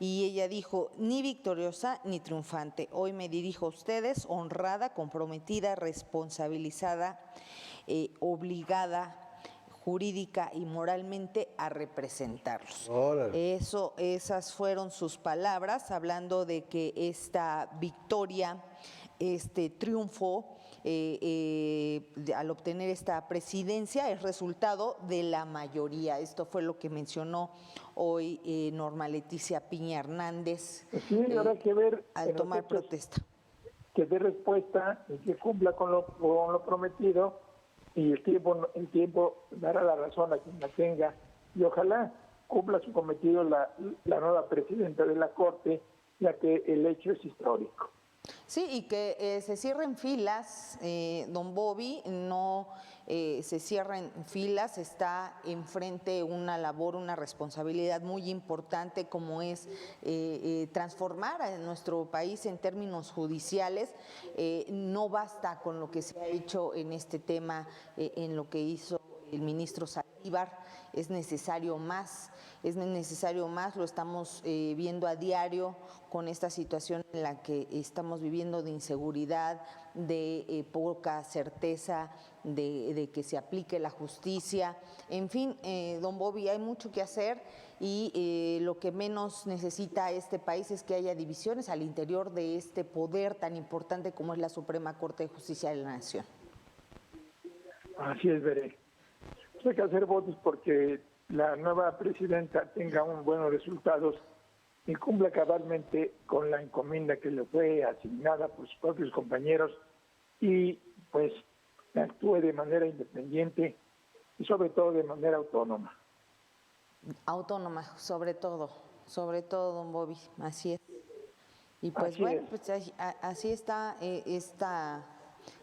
Y ella dijo, ni victoriosa ni triunfante, hoy me dirijo a ustedes honrada, comprometida, responsabilizada, obligada jurídica y moralmente a representarlos. Esas fueron sus palabras, hablando de que esta victoria, este triunfo, al obtener esta presidencia, es resultado de la mayoría. Esto fue lo que mencionó hoy Norma Leticia Piña Hernández, sí, habrá que ver al tomar protesta. Que dé respuesta y que cumpla con lo prometido, y el tiempo dará la razón a quien la tenga, y ojalá cumpla su cometido la nueva presidenta de la Corte, ya que el hecho es histórico. Sí, y que se cierren filas, don Bobby, no se cierren filas, está enfrente una labor, una responsabilidad muy importante como es transformar a nuestro país en términos judiciales. No basta con lo que se ha hecho en este tema, en lo que hizo el ministro Saldívar, es necesario más, lo estamos viendo a diario con esta situación en la que estamos viviendo de inseguridad, de poca certeza de que se aplique la justicia. En fin, don Bobby, hay mucho que hacer y lo que menos necesita este país es que haya divisiones al interior de este poder tan importante como es la Suprema Corte de Justicia de la Nación. Así es, Veré. Hay que hacer votos porque la nueva presidenta tenga buenos resultados y cumpla cabalmente con la encomienda que le fue asignada por sus propios compañeros y pues actúe de manera independiente y sobre todo de manera autónoma. Autónoma, sobre todo, don Bobby, así es. Y pues Así bueno, es. pues así está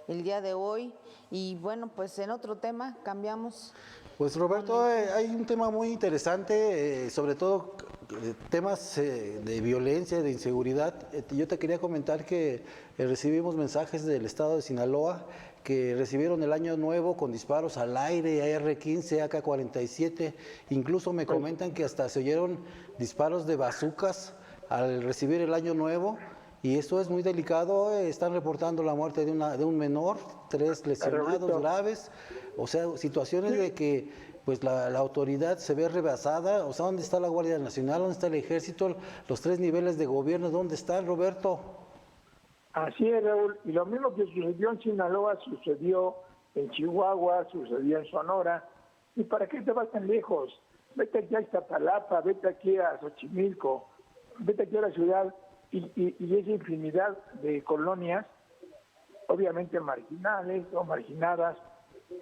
el día de hoy. Y bueno, pues en otro tema cambiamos. Pues Roberto, hay un tema muy interesante, sobre todo temas de violencia, de inseguridad. Yo te quería comentar que recibimos mensajes del estado de Sinaloa que recibieron el año nuevo con disparos al aire, AR-15, AK-47. Incluso me comentan que hasta se oyeron disparos de bazucas al recibir el año nuevo. Y esto es muy delicado, están reportando la muerte de un menor, 3 lesionados graves, o sea, situaciones de que pues la autoridad se ve rebasada, o sea, ¿dónde está la Guardia Nacional? ¿Dónde está el Ejército? Los 3 niveles de gobierno, ¿dónde están, Roberto? Así es, Raúl, y lo mismo que sucedió en Sinaloa sucedió en Chihuahua, sucedió en Sonora, ¿y para qué te vas tan lejos? Vete aquí a Iztapalapa, vete aquí a Xochimilco, vete aquí a la ciudad. Y esa infinidad de colonias, obviamente marginales o marginadas,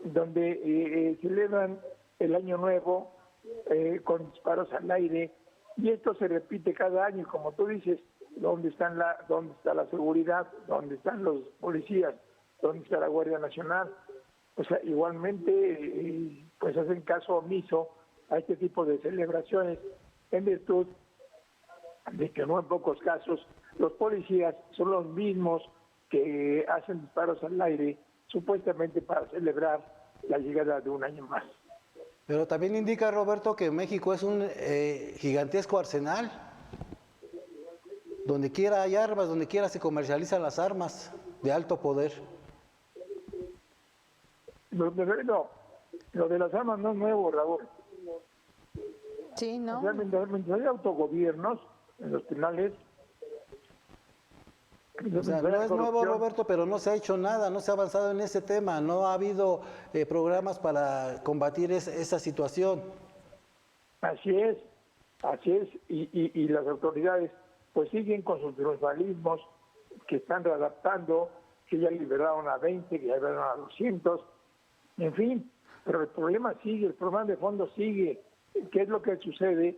donde celebran el Año Nuevo con disparos al aire, y esto se repite cada año, como tú dices, ¿Dónde está la seguridad? ¿Dónde están los policías? ¿Dónde está la Guardia Nacional? O sea, igualmente, pues hacen caso omiso a este tipo de celebraciones en virtud de que no en pocos casos los policías son los mismos que hacen disparos al aire supuestamente para celebrar la llegada de un año más. Pero también indica, Roberto, que México es un gigantesco arsenal. Donde quiera hay armas, donde quiera se comercializan las armas de alto poder. No, lo de las armas no es nuevo, Raúl. Sí, ¿no? O sea, mientras hay autogobiernos en los penales. O sea, no es nuevo, Roberto, pero no se ha hecho nada, no se ha avanzado en ese tema, no ha habido programas para combatir esa situación. Así es, y las autoridades pues siguen con sus triunfalismos que están readaptando, que ya liberaron a 20, que ya liberaron a 200, en fin, pero el problema sigue, el problema de fondo sigue. ¿Qué es lo que sucede?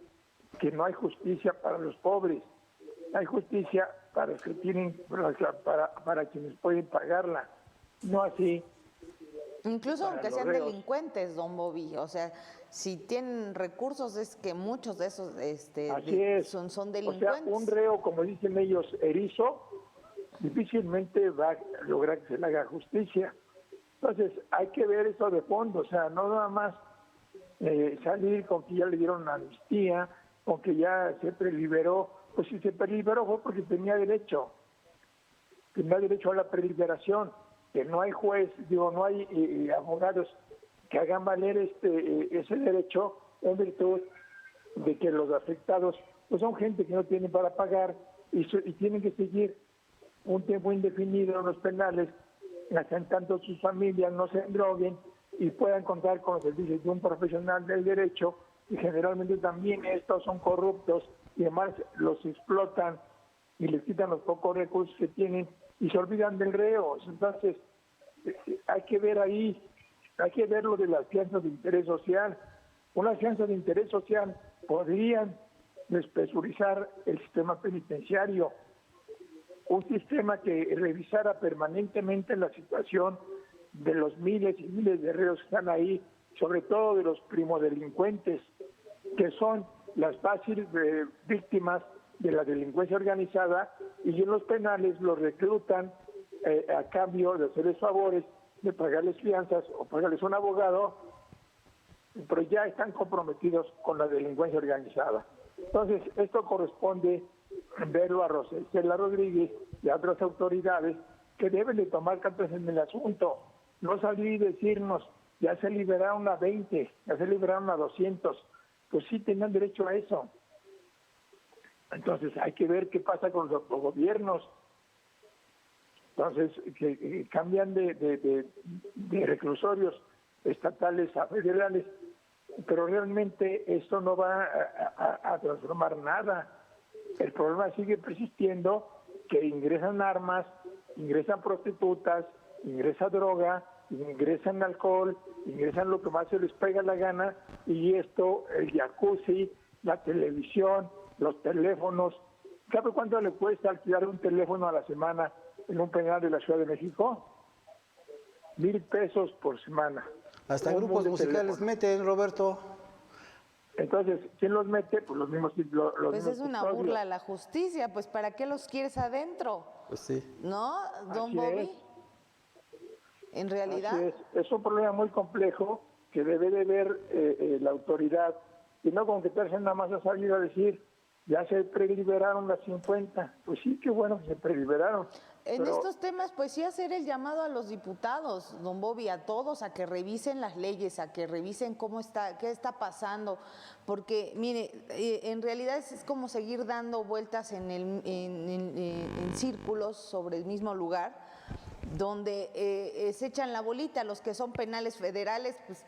Que no hay justicia para los pobres, hay justicia para los que tienen, para quienes pueden pagarla, no así. Incluso para aunque los sean reos. delincuentes, don Bobby, o sea, si tienen recursos es que muchos de esos Así es. son O delincuentes. sea, un reo, como dicen ellos, erizo, difícilmente va a lograr que se le haga justicia. Entonces, hay que ver eso de fondo, o sea, no nada más salir con que ya le dieron una amnistía, con que ya se preliberó. Pues si se preliberó fue porque tenía derecho a la preliberación, que no hay juez, no hay abogados que hagan valer ese derecho en virtud de que los afectados pues son gente que no tiene para pagar y tienen que seguir un tiempo indefinido en los penales hasta en tanto sus familias no se endroguen y puedan contar con los servicios de un profesional del derecho, y generalmente también estos son corruptos y además los explotan y les quitan los pocos recursos que tienen y se olvidan del reo. Entonces, hay que ver ahí, hay que ver lo de las fianzas de interés social. Una fianza de interés social podrían despresurizar el sistema penitenciario, un sistema que revisara permanentemente la situación de los miles y miles de reos que están ahí, sobre todo de los primodelincuentes, que son las fáciles víctimas de la delincuencia organizada, y en los penales los reclutan a cambio de hacerles favores, de pagarles fianzas o pagarles un abogado, pero ya están comprometidos con la delincuencia organizada. Entonces, esto corresponde verlo a Rosela Rodríguez y a otras autoridades que deben de tomar cartas en el asunto, no salir y decirnos, ya se liberaron a 20, ya se liberaron a 200, pues sí tenían derecho a eso. Entonces hay que ver qué pasa con los gobiernos. Entonces, que cambian de reclusorios estatales a federales, pero realmente esto no va a transformar nada. El problema sigue persistiendo, que ingresan armas, ingresan prostitutas, ingresa droga, ingresan alcohol, ingresan lo que más se les pega la gana, y esto, el jacuzzi, la televisión, los teléfonos. ¿Sabe cuánto le cuesta alquilar un teléfono a la semana en un penal de la Ciudad de México? 1,000 pesos por semana. Hasta grupos musicales meten, Roberto. Entonces, ¿quién los mete? Pues los mismos. Pues es una burla a la justicia, pues ¿para qué los quieres adentro? Pues sí. ¿No, don Así Bobby? es. En realidad. Así es un problema muy complejo que debe de ver la autoridad, y no con que tercen nada más a salir a decir, ya se preliberaron las 50. Pues sí, qué bueno que se preliberaron. En pero estos temas, pues sí hacer el llamado a los diputados, don Bobby, a todos, a que revisen las leyes, a que revisen qué está pasando, porque mire, en realidad es como seguir dando vueltas en círculos sobre el mismo lugar, donde se echan la bolita. Los que son penales federales, pues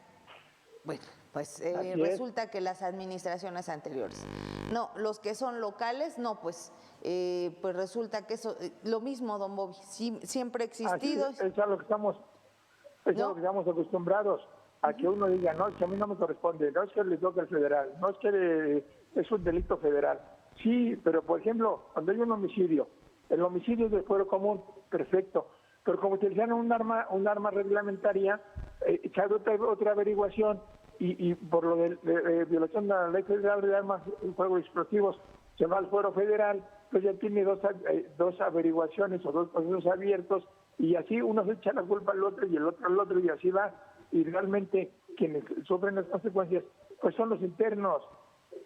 bueno, pues resulta que las administraciones anteriores. No, los que son locales, no, pues resulta que eso, lo mismo, don Bobby, siempre ha existido. Así es a lo que estamos, a lo que estamos acostumbrados, a que uno diga, no, es que a mí no me corresponde, no es que le toca al federal, no es que es un delito federal. Sí, pero por ejemplo, cuando hay un homicidio, el homicidio es de fuero común, perfecto. Pero como utilizan un arma reglamentaria, se hace otra averiguación y por lo de violación de la Ley Federal de Armas y Fuego Explosivos, se va al fuero federal, pues ya tiene dos averiguaciones o dos procesos abiertos y así uno se echa la culpa al otro y el otro al otro y así va. Y realmente quienes sufren las consecuencias pues son los internos.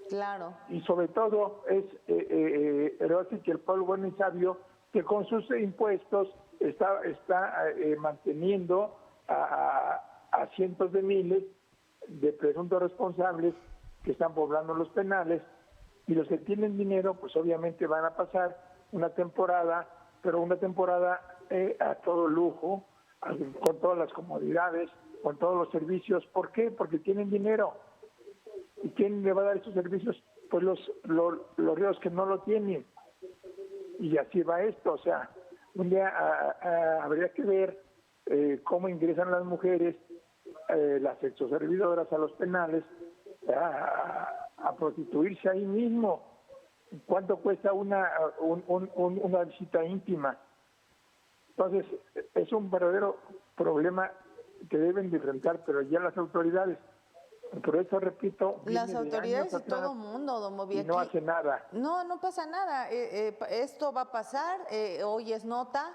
Claro. Y sobre todo es que el pueblo bueno y sabio que con sus impuestos está manteniendo a cientos de miles de presuntos responsables que están poblando los penales y los que tienen dinero pues obviamente van a pasar una temporada, pero una temporada a todo lujo, con todas las comodidades, con todos los servicios. ¿Por qué? Porque tienen dinero. ¿Y quién le va a dar esos servicios? Pues los ríos que no lo tienen. Y así va esto. O sea, un día habría que ver cómo ingresan las mujeres, las sexoservidoras a los penales, a prostituirse ahí mismo. ¿Cuánto cuesta una visita íntima? Entonces, es un verdadero problema que deben de enfrentar, pero ya las autoridades. Por eso repito, las autoridades y todo el mundo, don Bobby, y no hace nada. No pasa nada. Esto va a pasar. Hoy es nota.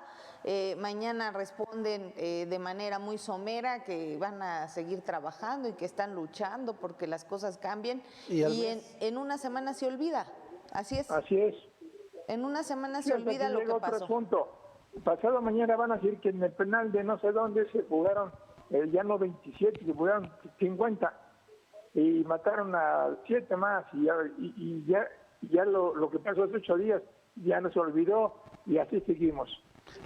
Mañana responden de manera muy somera que van a seguir trabajando y que están luchando porque las cosas cambien. Y en una semana se olvida. Así es. Así es. En una semana se olvida lo que otro pasó. Asunto. Pasado mañana van a decir que en el penal de no sé dónde se jugaron ya no 27, se jugaron 50 y mataron a 7 más y ya lo que pasó hace 8 días ya no se olvidó y así seguimos.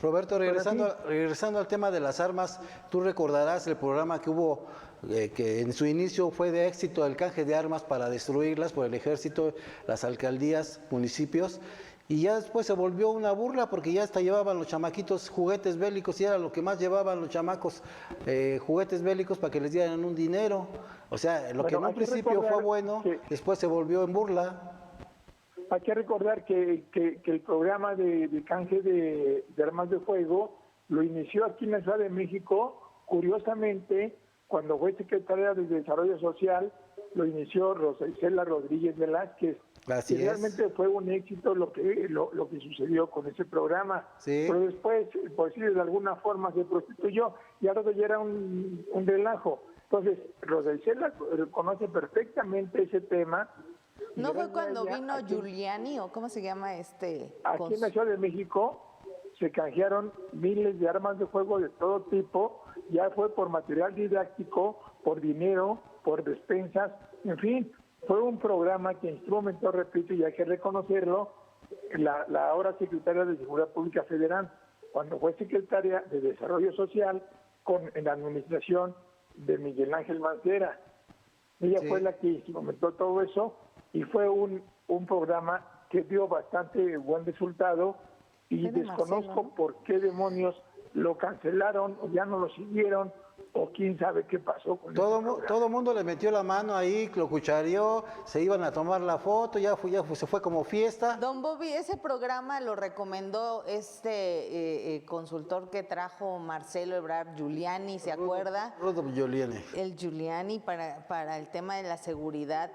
Roberto, regresando al tema de las armas, tú recordarás el programa que hubo, que en su inicio fue de éxito, el canje de armas para destruirlas por el ejército, las alcaldías, municipios, y ya después se volvió una burla porque ya hasta llevaban los chamaquitos juguetes bélicos y era lo que más llevaban los chamacos, juguetes bélicos para que les dieran un dinero. O sea, lo que en un principio fue bueno, después se volvió en burla. Hay que recordar que el programa de canje de armas de fuego lo inició aquí en la Ciudad de México, curiosamente, cuando fue secretaria de Desarrollo Social, lo inició Rosa Isela Rodríguez Velázquez. Así y realmente fue un éxito lo que sucedió con ese programa. Sí. Pero después, pues sí, de alguna forma se prostituyó y ahora ya era un relajo. Entonces, Rosa Isela conoce perfectamente ese tema. ¿No fue cuando vino Giuliani o cómo se llama este? Aquí en la Ciudad de México se canjearon miles de armas de fuego de todo tipo, ya fue por material didáctico, por dinero, por despensas, en fin, fue un programa que instrumentó, repito, y hay que reconocerlo, la ahora secretaria de Seguridad Pública Federal, cuando fue secretaria de Desarrollo Social en la administración de Miguel Ángel Mancera. Ella fue la que instrumentó todo eso y fue un programa que dio bastante buen resultado y desconozco por qué demonios lo cancelaron o ya no lo siguieron o quién sabe qué pasó con todo mundo le metió la mano ahí, lo cuchareó, se iban a tomar la foto, se fue como fiesta. Don Bobby, ese programa lo recomendó este consultor que trajo Marcelo Ebrard Giuliani, ¿se acuerda? Rodolfo Giuliani. El Giuliani para el tema de la seguridad.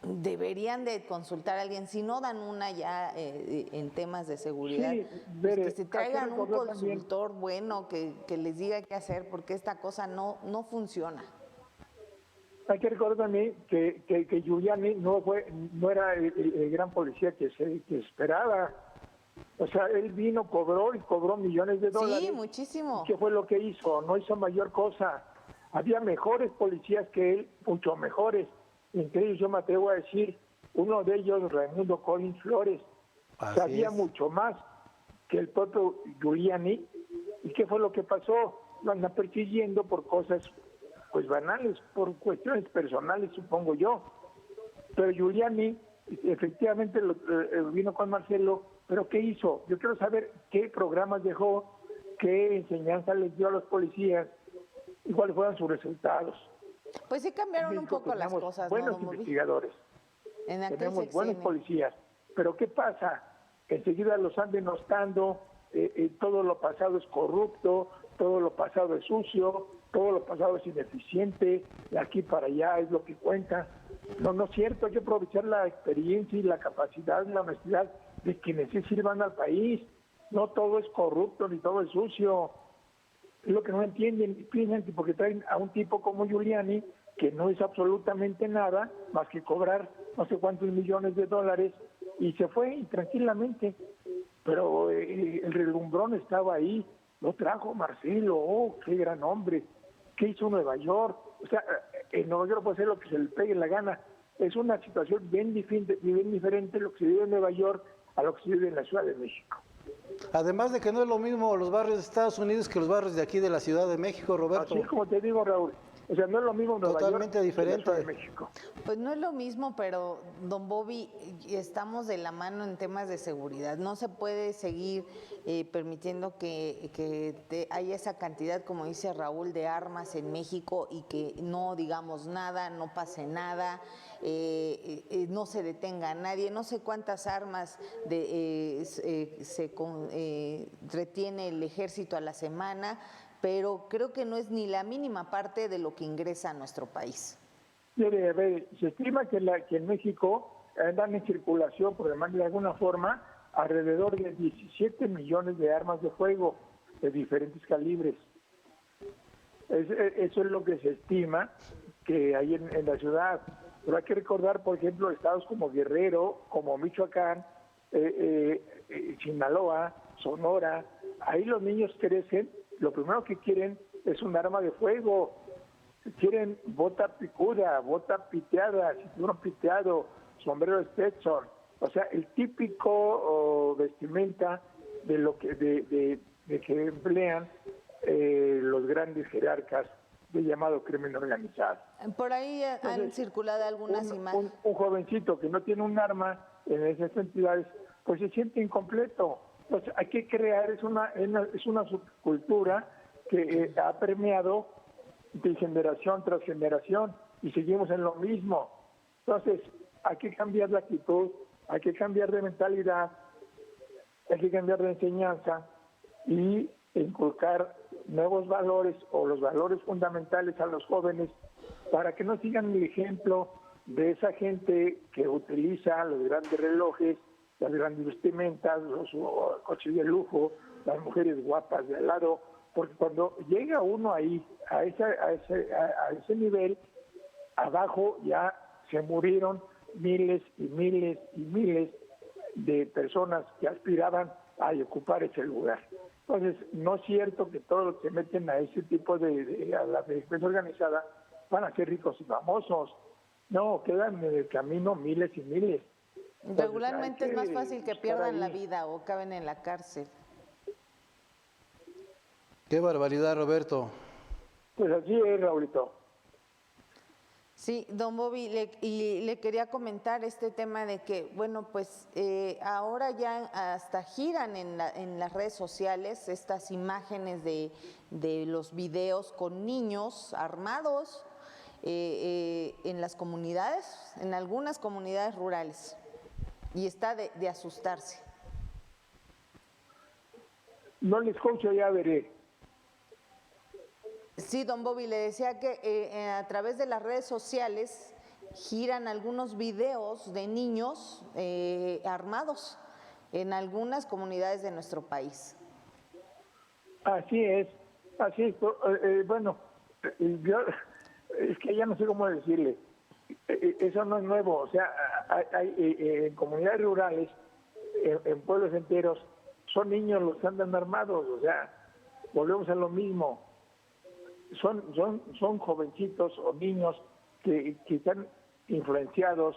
Deberían de consultar a alguien, si no dan una ya en temas de seguridad, pues que se traigan un consultor bueno que les diga qué hacer, porque esta cosa no funciona. Hay que recordar también que Giuliani no era el gran policía que esperaba. O sea, él cobró millones de dólares. Sí, muchísimo. ¿Qué fue lo que hizo? No hizo mayor cosa. Había mejores policías que él, mucho mejores. Entre ellos yo me atrevo a decir, uno de ellos, Raimundo Collins Flores, sabía mucho más que el propio Giuliani. ¿Y qué fue lo que pasó? Lo andan persiguiendo por cosas pues banales, por cuestiones personales, supongo yo. Pero Giuliani efectivamente vino con Marcelo, pero ¿qué hizo? Yo quiero saber qué programas dejó, qué enseñanza les dio a los policías y cuáles fueron sus resultados. Pues sí cambiaron un poco las cosas, buenos ¿no, investigadores, tenemos buenos policías, Pero ¿qué pasa? Enseguida los han denostando, todo lo pasado es corrupto, todo lo pasado es sucio, todo lo pasado es ineficiente, de aquí para allá es lo que cuenta. No, no es cierto, hay que aprovechar la experiencia y la capacidad y la honestidad de quienes sí sirvan al país. No todo es corrupto ni todo es sucio. Es lo que no entienden y piensan que porque traen a un tipo como Giuliani, que no es absolutamente nada más que cobrar no sé cuántos millones de dólares, y se fue y tranquilamente. Pero el relumbrón estaba ahí, lo trajo Marcelo, oh, qué gran hombre, ¿qué hizo Nueva York? O sea, en Nueva York puede hacer lo que se le pegue la gana. Es una situación bien diferente lo que se vive en Nueva York a lo que se vive en la Ciudad de México. Además de que no es lo mismo los barrios de Estados Unidos que los barrios de aquí de la Ciudad de México, Roberto. Así es como te digo, Raúl. O sea, no es lo mismo Nueva Totalmente York diferente. que la Ciudad de México. Pues no es lo mismo, pero don Bobby, estamos de la mano en temas de seguridad. No se puede seguir permitiendo que haya esa cantidad, como dice Raúl, de armas en México y que no digamos nada, no pase nada, no se detenga a nadie. No sé cuántas armas retiene el ejército a la semana, pero creo que no es ni la mínima parte de lo que ingresa a nuestro país. Mire, a ver, se estima que en México andan en circulación, por demás de alguna forma, alrededor de 17 millones de armas de fuego de diferentes calibres. Eso es lo que se estima que hay en la ciudad. Pero hay que recordar, por ejemplo, estados como Guerrero, como Michoacán, Sinaloa, Sonora. Ahí los niños crecen, lo primero que quieren es un arma de fuego. Quieren bota picuda, bota piteada, cinturón piteado, sombrero de Stetson. O sea, el típico vestimenta de lo que de que emplean los grandes jerarcas del llamado crimen organizado. Por ahí han circulado algunas imágenes. Un jovencito que no tiene un arma en esas entidades, pues se siente incompleto. Entonces hay que crear, es una subcultura que ha permeado de generación tras generación y seguimos en lo mismo. Entonces hay que cambiar la actitud, hay que cambiar de mentalidad, hay que cambiar de enseñanza y inculcar nuevos valores o los valores fundamentales a los jóvenes para que no sigan el ejemplo de esa gente que utiliza los grandes relojes, las grandes vestimentas, los coches de lujo, las mujeres guapas de al lado, porque cuando llega uno ahí, a ese nivel, abajo ya se murieron miles y miles y miles de personas que aspiraban a ocupar ese lugar. Entonces, no es cierto que todos los que se meten a ese tipo a la delincuencia organizada van a ser ricos y famosos. No, quedan en el camino miles y miles. Entonces, regularmente es más fácil que pierdan la vida o caben en la cárcel. Qué barbaridad, Roberto. Pues así es, Raulito. Sí, don Bobby, le quería comentar este tema de que, bueno, pues ahora ya hasta giran en las redes sociales estas imágenes de los videos con niños armados en las comunidades, en algunas comunidades rurales, y está de asustarse. No les escucho, ya veré. Sí, don Bobby, le decía que a través de las redes sociales giran algunos videos de niños armados en algunas comunidades de nuestro país. Así es. Bueno, es que ya no sé cómo decirle. Eso no es nuevo. O sea, hay en comunidades rurales, en pueblos enteros, son niños los que andan armados. O sea, volvemos a lo mismo. Son jovencitos o niños que están influenciados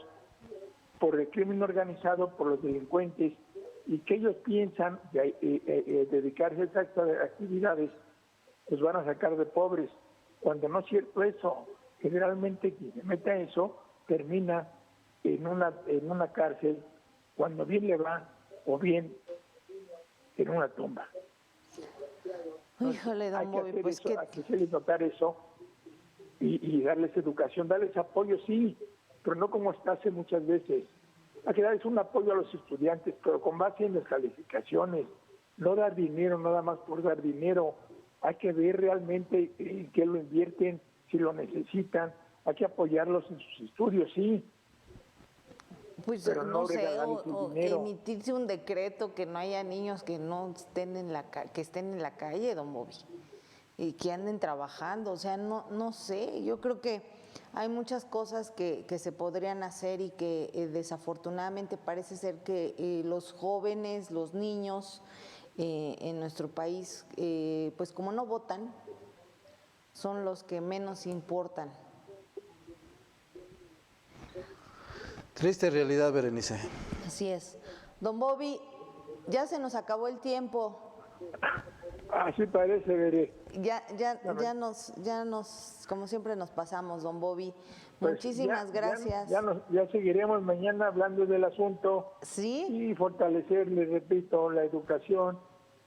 por el crimen organizado, por los delincuentes, y que ellos piensan que dedicarse a estas actividades los van a sacar de pobres, cuando no es cierto eso. Generalmente quien se mete a eso termina en una cárcel, cuando bien le va, o bien en una tumba. Híjole, don Bobby, pues que... Hay que hacerles notar eso y darles educación, darles apoyo, sí, pero no como está hace muchas veces. hay que darles un apoyo a los estudiantes, pero con base en las calificaciones, no dar dinero nada más por dar dinero. Hay que ver realmente en qué lo invierten, si lo necesitan, hay que apoyarlos en sus estudios, sí. Pues Pero no no sé, regalarles el o dinero. emitirse un decreto que no haya niños que no estén en que estén en la calle, don Bobby, y que anden trabajando, o sea, no sé, yo creo que hay muchas cosas que se podrían hacer y que desafortunadamente parece ser que los jóvenes, los niños en nuestro país, pues como no votan, son los que menos importan. Triste realidad, Berenice. Así es. Don Bobby, ya se nos acabó el tiempo. Así parece, veré. Ya nos, como siempre nos pasamos, don Bobby. Pues Muchísimas gracias. Ya seguiremos mañana hablando del asunto. Sí. Y fortalecer, les repito, la educación,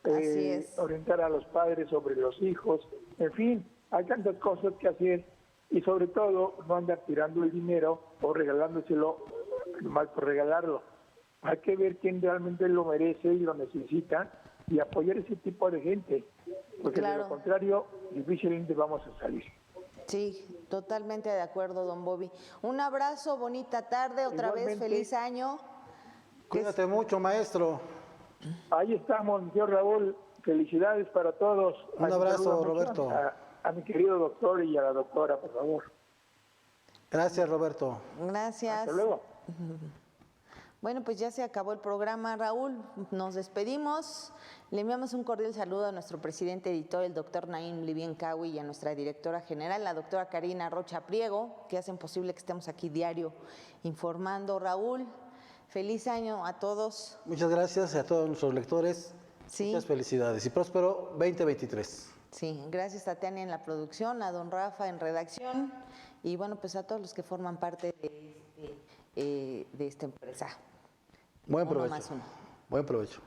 Así es. orientar a los padres sobre los hijos, en fin, hay tantas cosas que hacer y sobre todo no andar tirando el dinero o regalándoselo mal por regalarlo. Hay que ver quién realmente lo merece y lo necesita y apoyar ese tipo de gente, porque de lo contrario difícilmente vamos a salir. Sí, totalmente de acuerdo, don Bobby. Un abrazo, bonita tarde, otra vez feliz año. Cuídate mucho, maestro. Ahí estamos, señor Raúl. Felicidades para todos. Un abrazo, Roberto. A mi querido doctor y a la doctora, por favor. Gracias, Roberto. Gracias. Hasta luego. Bueno, pues ya se acabó el programa, Raúl. Nos despedimos. Le enviamos un cordial saludo a nuestro presidente editor, el doctor Naim Libiencawi, y a nuestra directora general, la doctora Karina Rocha Priego, que hacen posible que estemos aquí diario informando. Raúl, feliz año a todos. Muchas gracias a todos nuestros lectores. Sí. Muchas felicidades y próspero 2023. Sí, gracias a Tania en la producción, a don Rafa en redacción y bueno, pues a todos los que forman parte de esta empresa. Buen Uno provecho. más uno. Buen provecho.